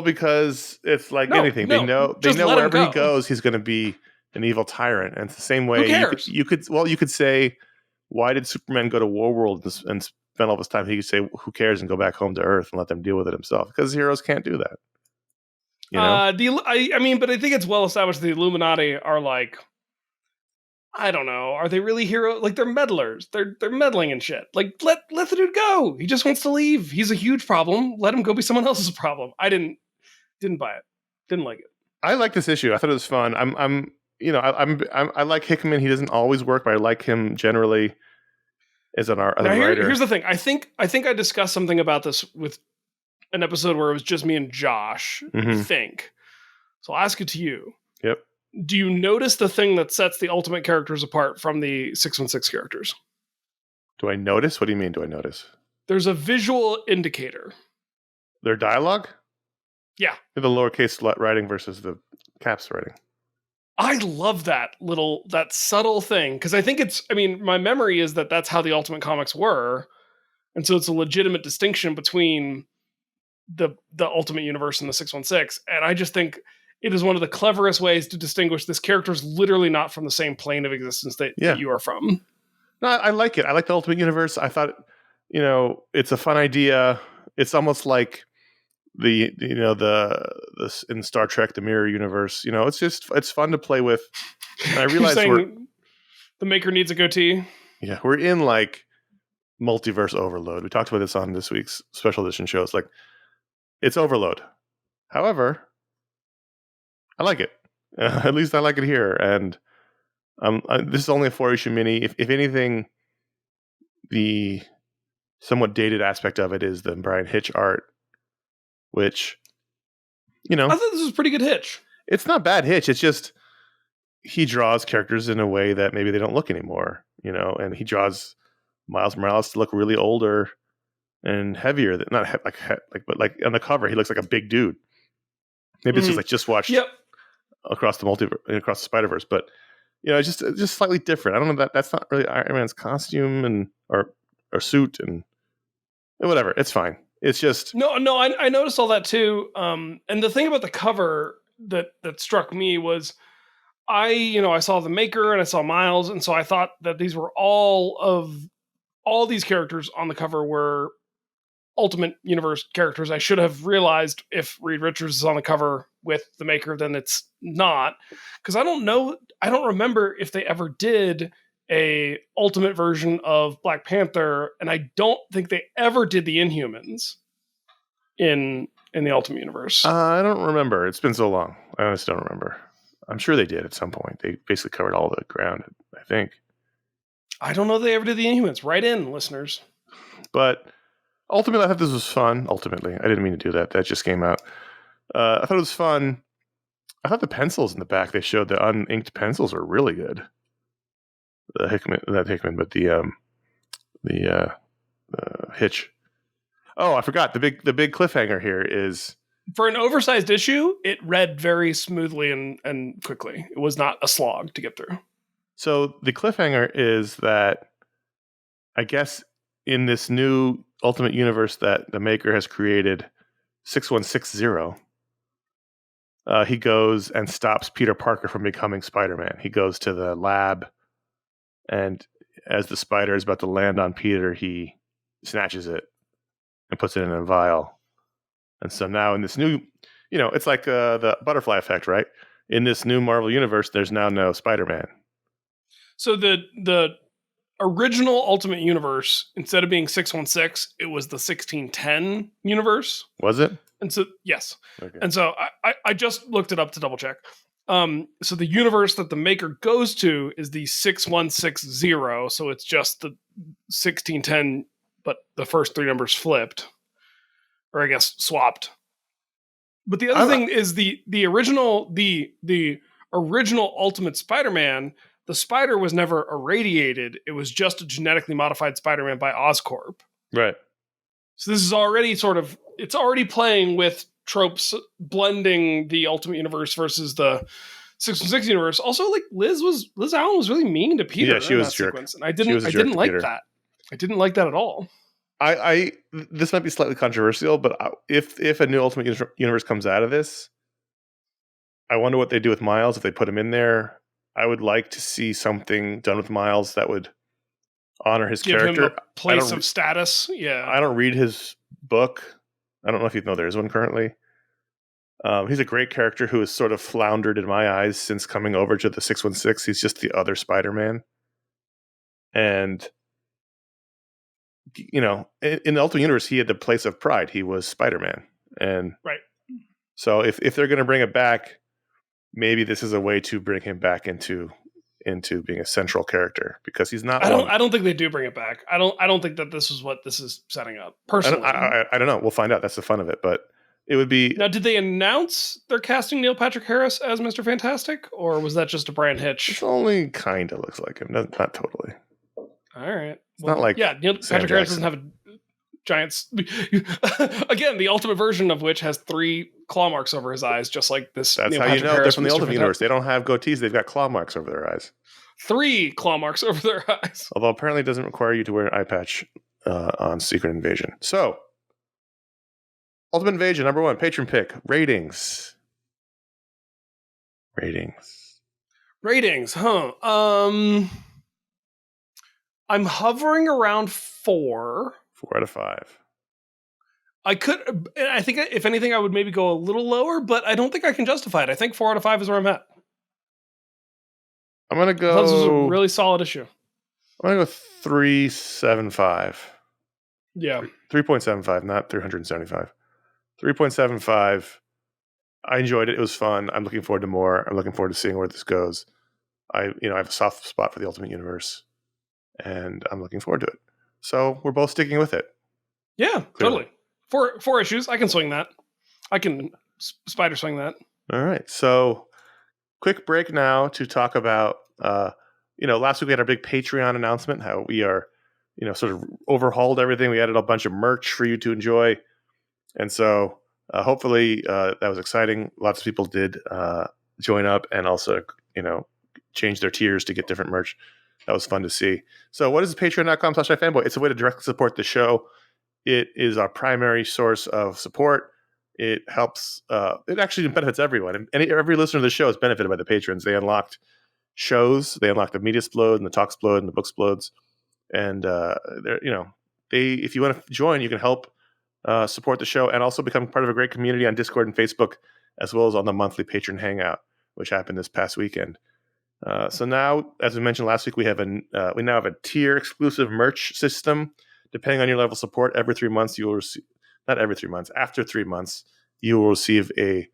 Because it's like anything. They know wherever he goes, he's going to be an evil tyrant. And it's the same way. You could say, why did Superman go to Warworld and spend all this time? He could say, who cares, and go back home to Earth and let them deal with it himself. Because heroes can't do that. But I think it's well established the Illuminati are like, I don't know. Are they really heroes? Like, they're meddlers. They're meddling and shit. Like, let the dude go. He just wants to leave. He's a huge problem. Let him go be someone else's problem. I didn't buy it. Didn't like it. I like this issue. I thought it was fun. I like Hickman. He doesn't always work, but I like him generally as a writer. Here's the thing. I think I discussed something about this with an episode where it was just me and Josh. Mm-hmm. I think. So I'll ask it to you. Yep. Do you notice the thing that sets the Ultimate characters apart from the 616 characters? Do I notice? What do you mean, do I notice? There's a visual indicator. Their dialogue? Yeah. The lowercase writing versus the caps writing. I love that subtle thing, because I think my memory is that that's how the Ultimate comics were. And so it's a legitimate distinction between the Ultimate Universe and the 616. And I just think it is one of the cleverest ways to distinguish this character is literally not from the same plane of existence that you are from. No, I like it. I like the Ultimate Universe. I thought, it's a fun idea. It's almost like the in Star Trek, the mirror universe. It's fun to play with. And I realize the Maker needs a goatee. Yeah, we're in like multiverse overload. We talked about this on this week's special edition show. It's like, it's overload. However, I like it. At least I like it here. And this is only a 4-issue mini. If anything, the somewhat dated aspect of it is the Brian Hitch art. which, I thought this was a pretty good hitch. It's not bad hitch. It's just he draws characters in a way that maybe they don't look anymore, and he draws Miles Morales to look really older and heavier. But like on the cover, he looks like a big dude. Maybe it's just like just watched across the Spider-Verse, but it's just slightly different. I don't know that's not really Iron Man's costume or suit and whatever. It's fine. It's just no. I noticed all that too. And the thing about the cover that struck me was, I saw the Maker and I saw Miles, and so I thought that these were all these characters on the cover were Ultimate Universe characters. I should have realized if Reed Richards is on the cover with the Maker, then it's not, because I don't remember if they ever did a Ultimate version of Black Panther, and I don't think they ever did the Inhumans in the Ultimate Universe. I don't remember. It's been so long. I honestly don't remember. I'm sure they did at some point. They basically covered all the ground, I think. I don't know if they ever did the Inhumans. Write in, listeners. But ultimately, I thought this was fun. Ultimately, I didn't mean to do that. That just came out. I thought it was fun. I thought the pencils in the back they showed, the uninked pencils, were really good. Not Hickman, but the Hitch. Oh, I forgot the big cliffhanger here is, for an oversized issue, it read very smoothly and quickly. It was not a slog to get through. So the cliffhanger is that, I guess, in this new Ultimate Universe that the Maker has created, 6160, he goes and stops Peter Parker from becoming Spider-Man. He goes to the lab, and as the spider is about to land on Peter, he snatches it and puts it in a vial. And so now in this new, it's like the butterfly effect, right? In this new Marvel universe, there's now no Spider-Man. So the original Ultimate Universe, instead of being 616, it was the 1610 universe. Was it? And so, yes. Okay. And so I just looked it up to double check. So the universe that the Maker goes to is the 6160. So it's just the 1610, but the first three numbers flipped, or I guess swapped. But the other thing is the original Ultimate Spider-Man, the spider was never irradiated. It was just a genetically modified Spider-Man by Oscorp. Right. So this is already it's already playing with tropes, blending the Ultimate Universe versus the 616 universe. Also, like Liz Allen was really mean to Peter. Yeah, she was a jerk. Sequence, and I didn't like that. I didn't like that at all. This might be slightly controversial, but if a new Ultimate Universe comes out of this, I wonder what they do with Miles if they put him in there. I would like to see something done with Miles that would honor his character. Give him a place of status. Yeah. I don't read his book. I don't know if you know there is one currently. He's a great character who has sort of floundered in my eyes since coming over to the 616. He's just the other Spider-Man. And, in the Ultimate Universe, he had the place of pride. He was Spider-Man. And right. So if they're going to bring it back, maybe this is a way to bring him back into being a central character, because he's not. I don't think they do bring it back. I don't think that this is what this is setting up. Personally, I don't know. We'll find out. That's the fun of it. But it would be. Now, did they announce they're casting Neil Patrick Harris as Mr. Fantastic, or was that just a brand hitch? It only kind of looks like him, not totally. All right. It's not like Neil Patrick Harris doesn't have a giant. Again, the Ultimate version of which has 3 claw marks over his eyes, just like this. That's Neil how Patrick you know Harris they're from the Mr. Ultimate Fantastic. Universe. They don't have goatees; they've got claw marks over their eyes. 3 claw marks over their eyes. Although apparently it doesn't require you to wear an eye patch on Secret Invasion. So, Ultimate Invasion #1, Patron Pick, ratings, huh? I'm hovering around 4. 4 out of 5. I think if anything, I would maybe go a little lower, but I don't think I can justify it. I think 4 out of 5 is where I'm at. I'm gonna go. This is a really solid issue. I'm gonna go 3.75. Yeah, 3.75, not 375. 3.75. I enjoyed it. It was fun. I'm looking forward to more. I'm looking forward to seeing where this goes. I have a soft spot for the Ultimate Universe, and I'm looking forward to it. So we're both sticking with it. Yeah, clearly. Totally. 4 issues. I can swing that. I can spider swing that. All right. So, quick break now to talk about, last week we had our big Patreon announcement, how we are, sort of overhauled everything. We added a bunch of merch for you to enjoy. And so, hopefully, that was exciting. Lots of people did join up and also, change their tiers to get different merch. That was fun to see. So, what is patreon.com/iFanboy? It's a way to directly support the show. It is our primary source of support. It helps. It actually benefits everyone. And every listener to the show is benefited by the patrons. They unlocked shows. They unlocked the Media Explode and the Talk Explode and the Book Explodes. And if you want to join, you can help support the show and also become part of a great community on Discord and Facebook, as well as on the monthly patron hangout, which happened this past weekend. So now, as we mentioned last week, we now have a tier exclusive merch system. Depending on your level of support, every 3 months you will receive. Not every 3 months. After 3 months, you will receive a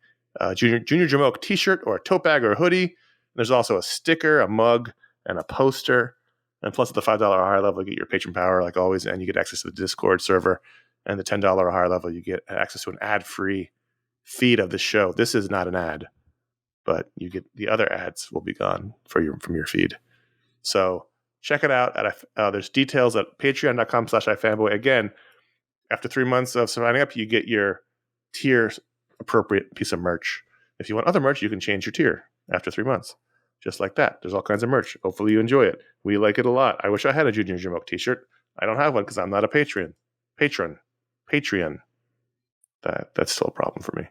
Junior Jamoke T-shirt or a tote bag or a hoodie. There's also a sticker, a mug, and a poster. And plus, at the $5 or higher level, you get your patron power, like always, and you get access to the Discord server. And the $10 or higher level, you get access to an ad-free feed of the show. This is not an ad, but you get the other ads will be gone from your feed. So check it out. There's details at patreon.com/iFanboy. Again, after 3 months of signing up, you get your tier appropriate piece of merch. If you want other merch, you can change your tier after 3 months. Just like that. There's all kinds of merch. Hopefully you enjoy it. We like it a lot. I wish I had a Junior Jamoke t-shirt. I don't have one because I'm not a Patreon. That's still a problem for me.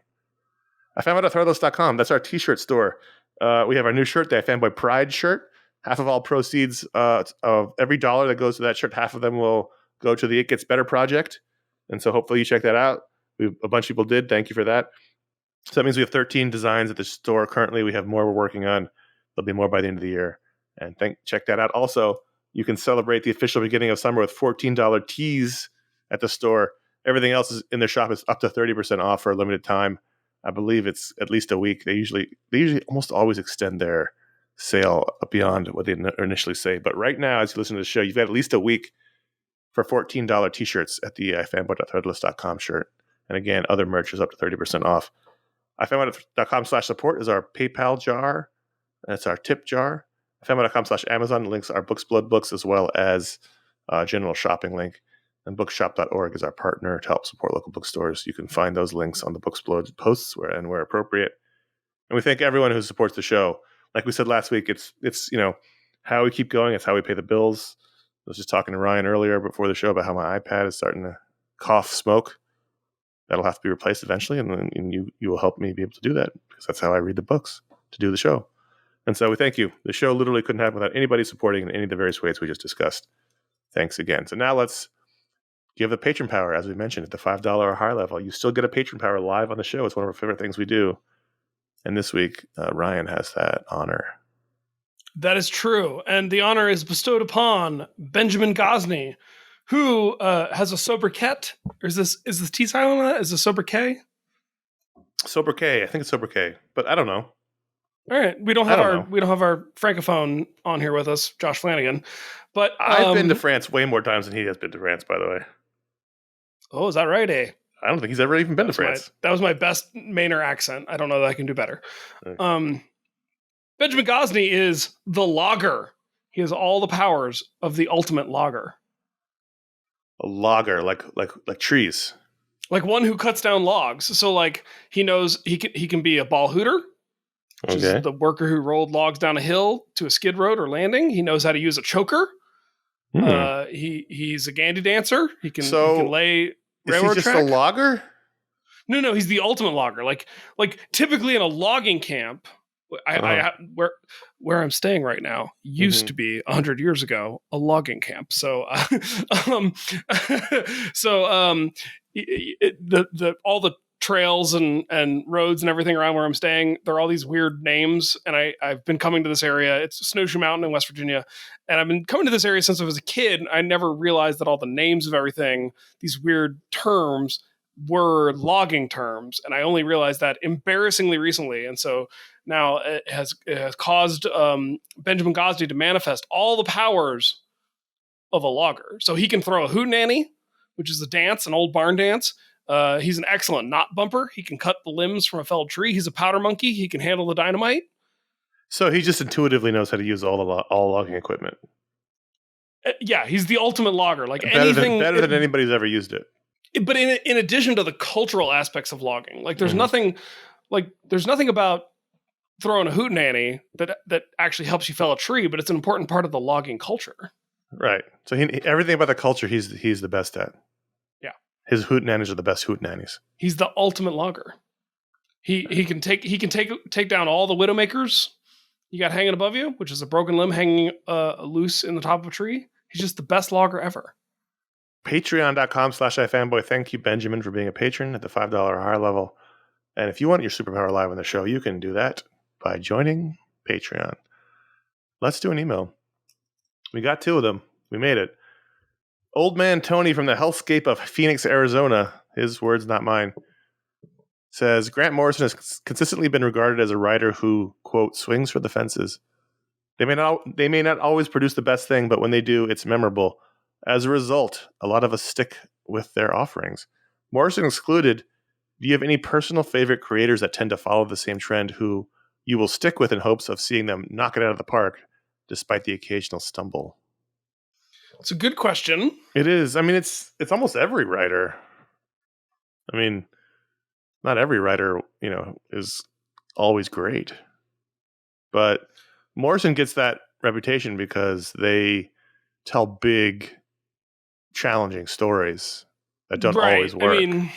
iFanboy.threadless.com. That's our t-shirt store. We have our new shirt, the iFanboy Pride shirt. Half of all proceeds of every dollar that goes to that shirt, half of them will go to the It Gets Better project. And so hopefully you check that out. A bunch of people did. Thank you for that. So that means we have 13 designs at the store currently. We have more we're working on. There'll be more by the end of the year. And check that out. Also, you can celebrate the official beginning of summer with $14 tees at the store. Everything else is in their shop is up to 30% off for a limited time. I believe it's at least a week. They usually almost always extend their sale beyond what they initially say. But right now, as you listen to the show, you've got at least a week for $14 t-shirts at the iFanboy.threadless.com shirt. And again, other merch is up to 30% off. iFanboy.com/support is our PayPal jar. That's our tip jar. iFanboy.com/Amazon links our Booksplode books as well as general shopping link. And bookshop.org is our partner to help support local bookstores. You can find those links on the Booksplode posts where appropriate. And we thank everyone who supports the show. Like we said last week, it's how we keep going. It's how we pay the bills. I was just talking to Ryan earlier before the show about how my iPad is starting to cough smoke. That'll have to be replaced eventually, and you will help me be able to do that because that's how I read the books to do the show. And so we thank you. The show literally couldn't happen without anybody supporting in any of the various ways we just discussed. Thanks again. So now let's give the patron power, as we mentioned, at the $5 or higher level. You still get a patron power live on the show. It's one of our favorite things we do. And this week, Ryan has that honor. That is true. And the honor is bestowed upon Benjamin Gosney, who has a sobriquet. Or is this T silent on that? Is it sobriquet? Sobriquet. I think it's sobriquet, but I don't know. All right. We don't have our francophone on here with us, Josh Flanagan. But I've been to France way more times than he has been to France, by the way. Oh, is that right, eh? I don't think he's ever even been to France. That was my best Mainer accent. I don't know that I can do better. Okay. Benjamin Gosney is the logger. He has all the powers of the ultimate logger. A logger, like trees. Like one who cuts down logs. So like he knows he can be a ball hooter, which is the worker who rolled logs down a hill to a skid road or landing. He knows how to use a choker. He's a gandy dancer. He can lay railroad is he just track. a logger? No, he's the ultimate logger. Like typically in a logging camp, where I'm staying right now used to be 100 years ago a logging camp. So, all the trails and roads and everything around where I'm staying, there are all these weird names. And I've been coming to this area. It's Snowshoe Mountain in West Virginia. And I've been coming to this area since I was a kid. I never realized that all the names of everything, these weird terms, were logging terms. And I only realized that embarrassingly recently. And so now it has caused Benjamin Gosney to manifest all the powers of a logger. So he can throw a hootenanny, which is a dance, an old barn dance. He's an excellent knot bumper. He can cut the limbs from a felled tree. He's a powder monkey. He can handle the dynamite. So he just intuitively knows how to use all logging equipment. Yeah, he's the ultimate logger. Like better than anybody's ever used it. But in addition to the cultural aspects of logging, like there's nothing about throwing a hootenanny that actually helps you fell a tree, but it's an important part of the logging culture. Right. So everything about the culture he's the best at. Yeah. His hootenannies are the best hootenannies. He's the ultimate logger. He can take down all the widowmakers you got hanging above you, which is a broken limb hanging loose in the top of a tree. He's just the best logger ever. Patreon.com/iFanboy. Thank you, Benjamin, for being a patron at the $5 or higher level. And if you want your superpower live on the show, you can do that by joining Patreon. Let's do an email. We got 2 of them. We made it. Old man Tony from the hellscape of Phoenix, Arizona, his words, not mine, says, Grant Morrison has consistently been regarded as a writer who, quote, swings for the fences. They may not always produce the best thing, but when they do, it's memorable. As a result, a lot of us stick with their offerings. Morrison excluded, do you have any personal favorite creators that tend to follow the same trend who you will stick with in hopes of seeing them knock it out of the park, despite the occasional stumble? It's a good question. It is. I mean, it's almost every writer. I mean, not every writer, is always great. But Morrison gets that reputation because they tell big, challenging stories that don't always work. I mean,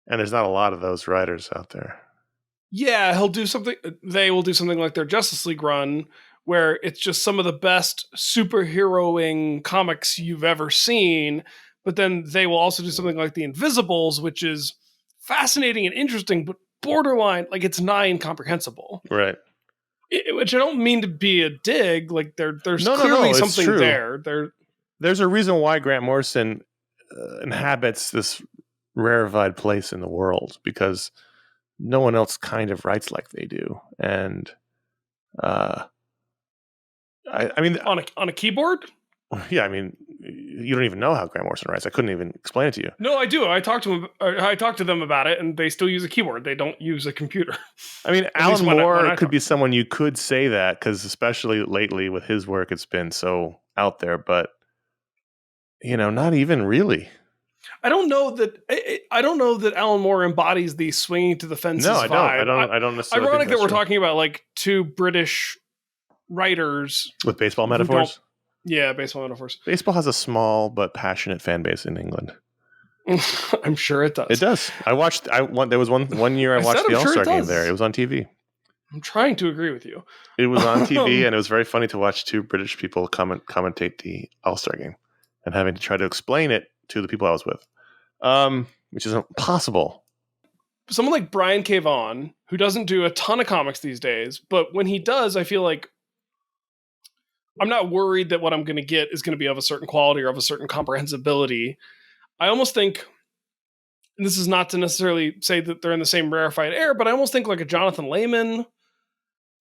and there's not a lot of those writers out there. Yeah, they will do something like their Justice League run, where it's just some of the best superheroing comics you've ever seen, but then they will also do something like The Invisibles, which is fascinating and interesting, but borderline, like it's nigh incomprehensible. Right. Which I don't mean to be a dig, like there's clearly something true. there. There's a reason why Grant Morrison inhabits this rarefied place in the world, because no one else kind of writes like they do. And I mean, on a keyboard? Yeah, I mean, you don't even know how Grant Morrison writes. I couldn't even explain it to you. No, I do. I talked to them about it, and they still use a keyboard. They don't use a computer. I mean, Alan Moore could be someone you could say that, because especially lately with his work, it's been so out there. But not even really. I don't know that Alan Moore embodies the swinging to the fences vibe. I don't necessarily. Ironic that we're talking about like 2 British writers with baseball metaphors. Yeah, baseball metaphors. Baseball has a small but passionate fan base in England. I'm sure it does. It does. There was one year I watched the All-Star game there. It was on TV. I'm trying to agree with you. It was on TV, and it was very funny to watch 2 British people commentate the All-Star game and having to try to explain it to the people I was with, which is impossible. Someone like Brian K. Vaughan, who doesn't do a ton of comics these days, but when he does, I feel like I'm not worried that what I'm going to get is going to be of a certain quality or of a certain comprehensibility. I almost think, and this is not to necessarily say that they're in the same rarefied air, but I almost think like a Jonathan Lehman.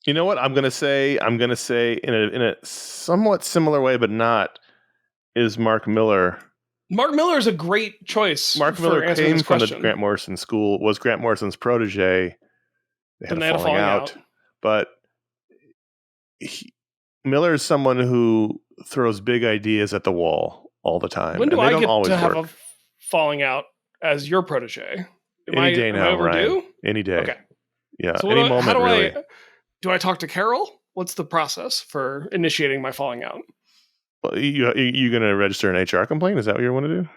You know what I'm going to say? I'm going to say in a somewhat similar way, but not, is Mark Miller. Mark Miller is a great choice. Mark Miller came from the Grant Morrison school, was Grant Morrison's protege. They had a falling out. But Miller is someone who throws big ideas at the wall all the time. When do I get to have a falling out as your protege? Any day now, Ryan. Any day. Okay. Yeah, so any moment, really. Do I talk to Carol? What's the process for initiating my falling out? Well, you going to register an HR complaint? Is that what you want to do?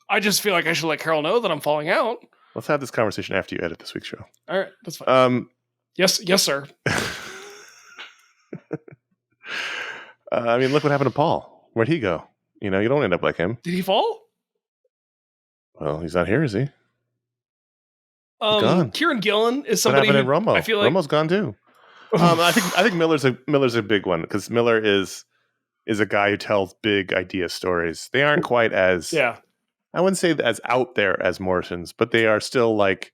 I just feel like I should let Carol know that I'm falling out. Let's have this conversation after you edit this week's show. All right, that's fine. Yes, sir. I mean, look what happened to Paul. Where'd he go? You don't end up like him. Did he fall? Well, he's not here, is he? Gone. Kieran Gillen is somebody who Romo. I feel like Romo's gone too. I think Miller's a big one, because Miller is a guy who tells big idea stories. They aren't quite as I wouldn't say as out there as Morrison's, but they are still like,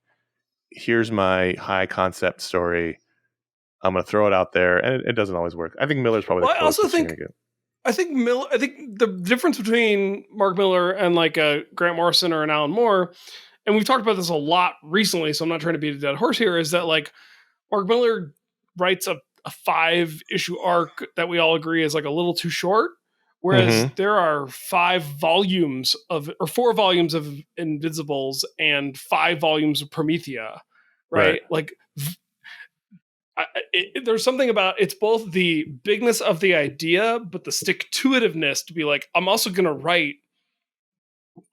here's my high concept story. I'm going to throw it out there, and it doesn't always work. I think Miller's probably the closest you're going to get. I think the difference between Mark Miller and like a Grant Morrison or an Alan Moore, and we've talked about this a lot recently, so I'm not trying to beat a dead horse here, is that like Mark Miller writes a 5-issue arc that we all agree is like a little too short. Whereas there are 4 volumes of Invincibles and 5 volumes of Promethea, right? Like there's something about it's both the bigness of the idea, but the stick-to-itiveness to be like, I'm also going to write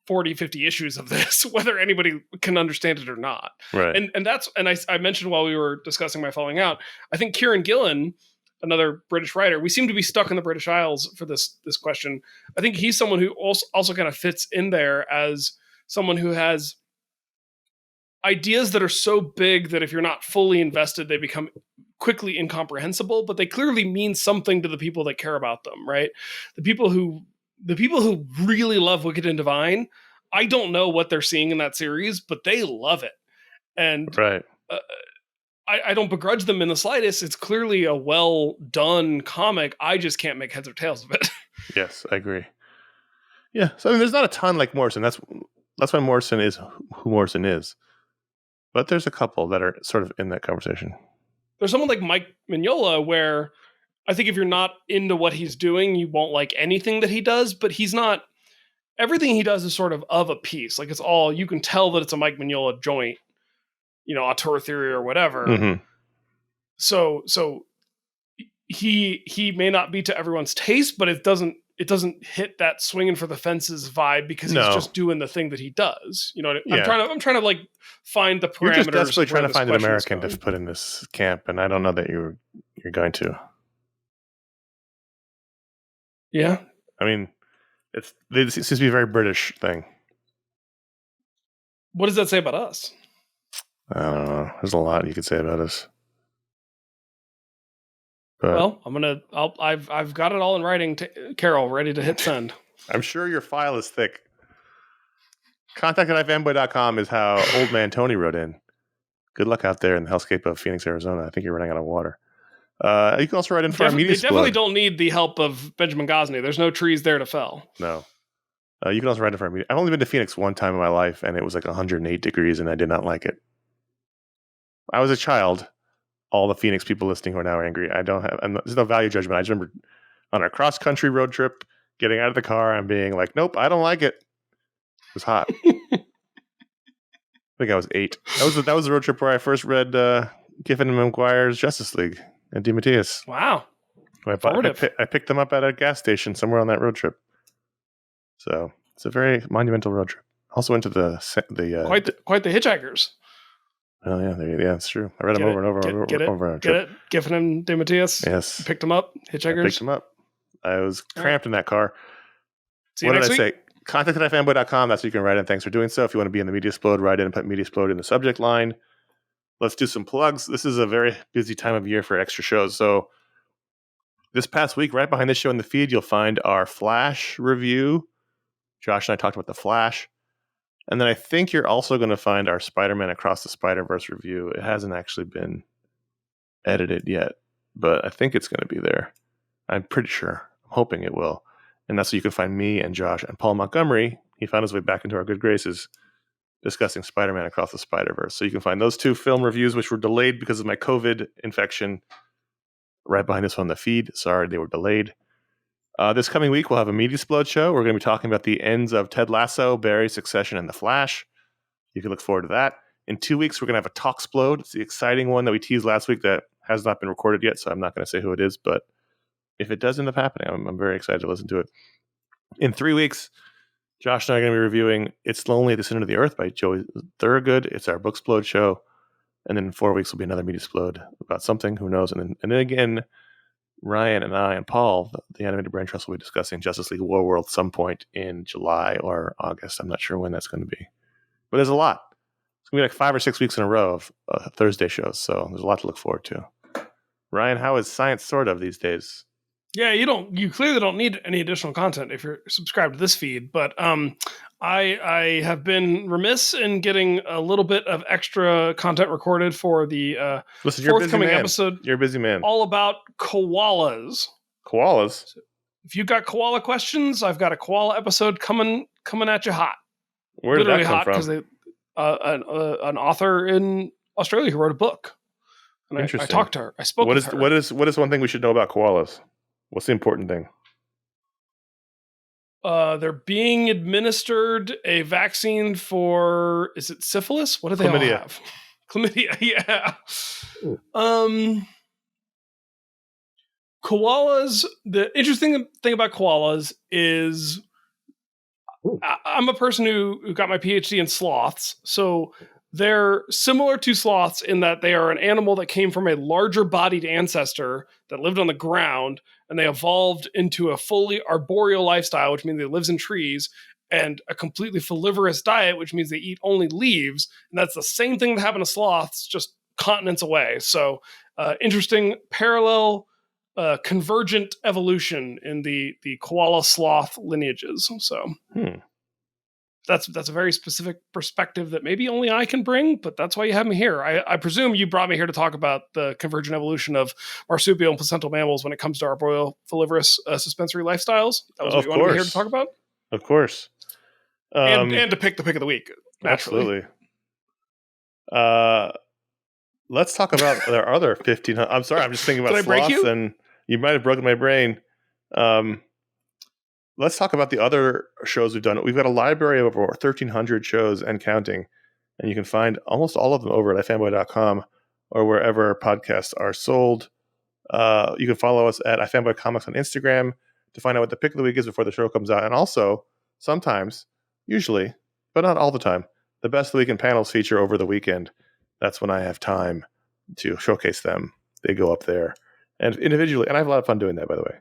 40, 50 issues of this, whether anybody can understand it or not. Right. And that's, and I mentioned while we were discussing my falling out, I think Kieran Gillen, another British writer, we seem to be stuck in the British Isles for this question. I think he's someone who also kind of fits in there as someone who has ideas that are so big that if you're not fully invested, they become quickly incomprehensible, but they clearly mean something to the people that care about them, right? The people who really love Wicked and Divine, I don't know what they're seeing in that series, but they love it. And I don't begrudge them in the slightest. It's clearly a well done comic. I just can't make heads or tails of it. Yes, I agree. Yeah. So I mean, there's not a ton like Morrison. That's why Morrison is who Morrison is. But there's a couple that are sort of in that conversation. There's someone like Mike Mignola where I think if you're not into what he's doing, you won't like anything that he does, but he's not, everything he does is sort of a piece. Like it's all, you can tell that it's a Mike Mignola joint, auteur theory or whatever. So he may not be to everyone's taste, but it doesn't hit that swinging for the fences vibe because he's just doing the thing that he does. You know what I mean? Yeah. I'm trying to like find the parameters. You're just desperately trying to find an American to put in this camp, and I don't know that you're going to. Yeah. I mean, it seems to be a very British thing. What does that say about us? I don't know. There's a lot you could say about us. But well, I've got it all in writing, Carol, ready to hit send. I'm sure your file is thick. Contact@ifanboy.com is how old man Tony wrote in. Good luck out there in the hellscape of Phoenix, Arizona. I think you're running out of water. You can also write in for our media explode. They definitely don't need the help of Benjamin Gosney. There's no trees there to fell. No. You can also write in for our media. I've only been to Phoenix one time in my life, and it was like 108 degrees, and I did not like it. I was a child. All the Phoenix people listening who are now angry. There's no value judgment. I just remember on our cross-country road trip, getting out of the car and being like, nope, I don't like it. It was hot. I think I was 8. That was the road trip where I first read Giffen and McGuire's Justice League and DeMatteis. Wow. I picked them up at a gas station somewhere on that road trip. So it's a very monumental road trip. Also went to the quite the hitchhikers. Oh yeah, that's true. I read them over and over. Get it? Giffen and DeMatteis? Yes. Picked them up? Hitchhikers? I picked them up. I was cramped in that car. See you next week. Say? Contact@ifanboy.com. That's where you can write in. Thanks for doing so. If you want to be in the Media Explode, write in and put Media Explode in the subject line. Let's do some plugs. This is a very busy time of year for extra shows. So this past week, right behind this show in the feed, you'll find our Flash review. Josh and I talked about the Flash. And then I think you're also going to find our Spider-Man Across the Spider-Verse review. It hasn't actually been edited yet, but I think it's going to be there. I'm pretty sure. I'm hoping it will. And that's where you can find me and Josh and Paul Montgomery. He found his way back into our good graces discussing Spider-Man Across the Spider-Verse. So you can find those 2 film reviews, which were delayed because of my COVID infection, right behind this one on the feed. Sorry, they were delayed. This coming week, we'll have a Media Explode show. We're going to be talking about the ends of Ted Lasso, Barry, Succession, and The Flash. You can look forward to that. In 2 weeks, we're going to have a Talksplode. It's the exciting one that we teased last week that has not been recorded yet, so I'm not going to say who it is, but if it does end up happening, I'm very excited to listen to it. In 3 weeks, Josh and I are going to be reviewing It's Lonely at the Center of the Earth by Joey Thorogood. It's our Booksplode show. And then in 4 weeks will be another Media Explode about something, who knows. And then again, Ryan and I and Paul, the Animated Brain Trust, will be discussing Justice League War World some point in July or August. I'm not sure when that's going to be. But there's a lot. It's going to be like 5 or 6 weeks in a row of Thursday shows, so there's a lot to look forward to. Ryan, how is science sort of these days? Yeah, you clearly don't need any additional content if you're subscribed to this feed, but I have been remiss in getting a little bit of extra content recorded for the forthcoming episode. You're a busy man. All about koalas. Koalas? if you got koala questions, I've got a koala episode coming at you hot. Where did Literally that come hot from? because an author in Australia who wrote a book. And I talked to her. I spoke with her. What is one thing we should know about koalas? What's the important thing? They're being administered a vaccine for, is it syphilis? What do they all have? Chlamydia, yeah. Koalas, the interesting thing about koalas is I'm a person who got my PhD in sloths. So they're similar to sloths in that they are an animal that came from a larger bodied ancestor that lived on the ground, and they evolved into a fully arboreal lifestyle, which means they lives in trees, and a completely folivorous diet, which means they eat only leaves. And that's the same thing that happened to sloths, just continents away. So interesting parallel convergent evolution in the koala sloth lineages. So that's a very specific perspective that maybe only I can bring, but that's why you have me here. I presume you brought me here to talk about the convergent evolution of marsupial and placental mammals when it comes to arboreal folivorous suspensory lifestyles. That was what you wanted me here to talk about? Of course. And to pick the pick of the week. Naturally. Absolutely. Let's talk about their other 1,500. I'm sorry, I'm just thinking about sloths, and you might have broken my brain. Let's talk about the other shows we've done. We've got a library of over 1,300 shows and counting, and you can find almost all of them over at iFanboy.com or wherever podcasts are sold. You can follow us at iFanboy Comics on Instagram to find out what the pick of the week is before the show comes out. And also, sometimes, usually, but not all the time, the Best of the Week in Panels feature over the weekend. That's when I have time to showcase them. They go up there. And individually, and I have a lot of fun doing that, by the way.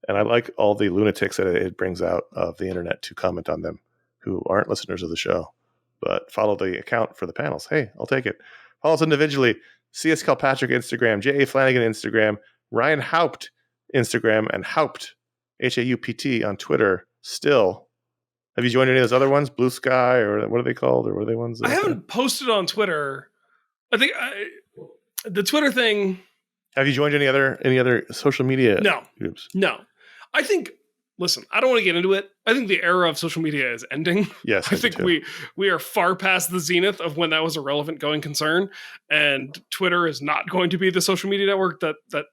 And I like all the lunatics that it brings out of the internet to comment on them who aren't listeners of the show, but follow the account for the panels. Hey, I'll take it. Follow us individually. C.S. Kilpatrick Instagram, J.A. Flanagan Instagram, Ryan Haupt Instagram, and Haupt, Haupt on Twitter. Still, have you joined any of those other ones? Blue Sky, or what are they called? Or what are they ones? I haven't posted on Twitter. I think the Twitter thing. Have you joined any other social media groups? No. I think, listen, I don't want to get into it. I think the era of social media is ending. Yes, I think we are far past the zenith of when that was a relevant going concern, and Twitter is not going to be the social media network that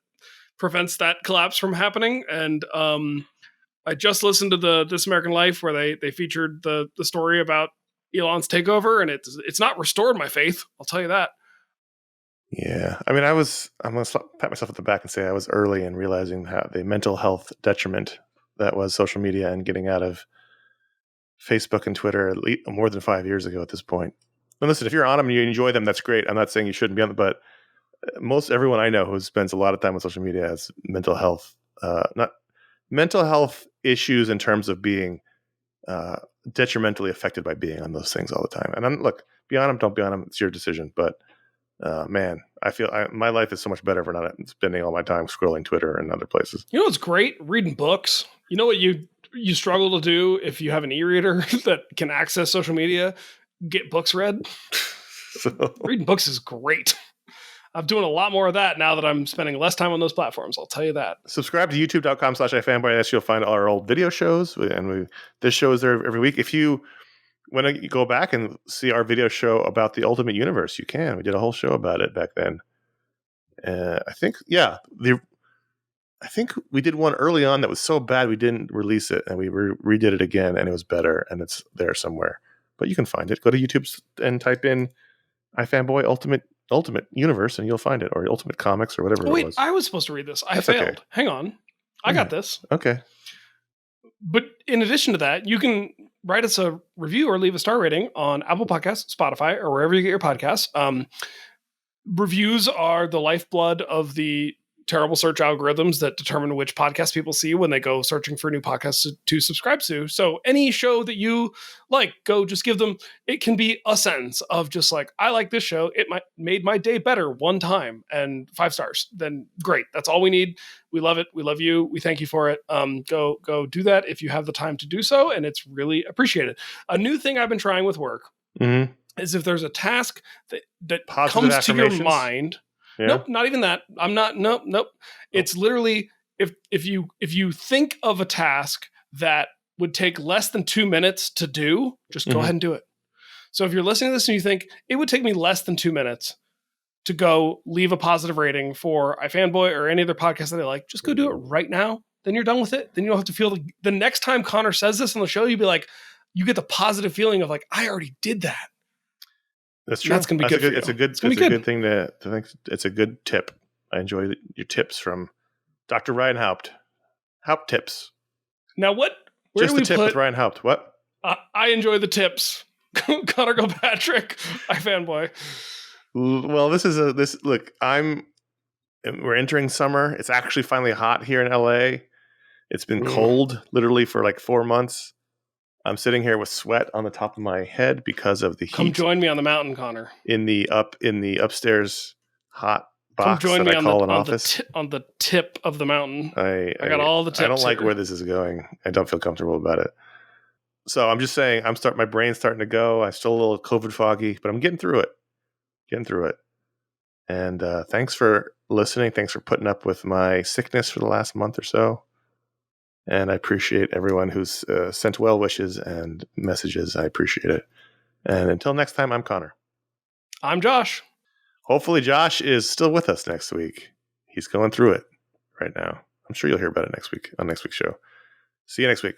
prevents that collapse from happening. And I just listened to the This American Life where they featured the story about Elon's takeover, and it's not restored my faith. I'll tell you that. Yeah. I mean, I'm going to pat myself at the back and say I was early in realizing how the mental health detriment that was social media and getting out of Facebook and Twitter at least more than 5 years ago at this point. And listen, if you're on them and you enjoy them, that's great. I'm not saying you shouldn't be on them, but most everyone I know who spends a lot of time on social media has mental health, not mental health issues in terms of being detrimentally affected by being on those things all the time. And look, be on them, don't be on them. It's your decision. But man, I feel my life is so much better for not spending all my time scrolling Twitter and other places. You know what's great? Reading books. You know what you struggle to do if you have an e-reader that can access social media? Get books read. So, reading books is great. I'm doing a lot more of that now that I'm spending less time on those platforms. I'll tell you that. Subscribe to youtube.com/ifanboy. That's you'll find all our old video shows. And this show is there every week. If you want to go back and see our video show about the Ultimate Universe, you can. We did a whole show about it back then. I think we did one early on that was so bad we didn't release it, and we redid it again, and it was better, and it's there somewhere. But you can find it. Go to YouTube and type in iFanboy Ultimate Universe, and you'll find it, or Ultimate Comics, or whatever it was. Wait, I was supposed to read this. I failed. Okay. Hang on. I got this. Okay. But in addition to that, you can write us a review or leave a star rating on Apple Podcasts, Spotify, or wherever you get your podcasts. Reviews are the lifeblood of the terrible search algorithms that determine which podcasts people see when they go searching for new podcasts to subscribe to. So any show that you like, go just give them, it can be a sentence of just like, I like this show. It made my day better one time, and 5 stars. Then great. That's all we need. We love it. We love you. We thank you for it. Go do that if you have the time to do so. And it's really appreciated. A new thing I've been trying with work is if there's a task that comes to your mind. Yeah. Nope, not even that. Nope. It's literally if you think of a task that would take less than 2 minutes to do, just go ahead and do it. So if you're listening to this and you think it would take me less than 2 minutes to go leave a positive rating for iFanboy or any other podcast that I like, just go do it right now. Then you're done with it. Then you don't have to feel the next time Connor says this on the show, you'd be like, you get the positive feeling of like, I already did that. That's true. That's gonna be good. It's a good thing to think. It's a good tip. I enjoy your tips from Dr. Ryan Haupt. Haupt tips. Now where just do we the tip put, with Ryan Haupt? What? I enjoy the tips. Connor Patrick, iFanboy. Well, look, we're entering summer. It's actually finally hot here in LA. It's been cold literally for like 4 months. I'm sitting here with sweat on the top of my head because of the heat. Come join me on the mountain, Connor. In the upstairs hot box that I call an office. On the tip of the mountain. I got all the tips. I don't like where this is going. I don't feel comfortable about it. So I'm just saying, my brain's starting to go. I'm still a little COVID foggy, but I'm getting through it. And thanks for listening. Thanks for putting up with my sickness for the last month or so. And I appreciate everyone who's sent well wishes and messages. I appreciate it. And until next time, I'm Connor. I'm Josh. Hopefully Josh is still with us next week. He's going through it right now. I'm sure you'll hear about it next week on next week's show. See you next week.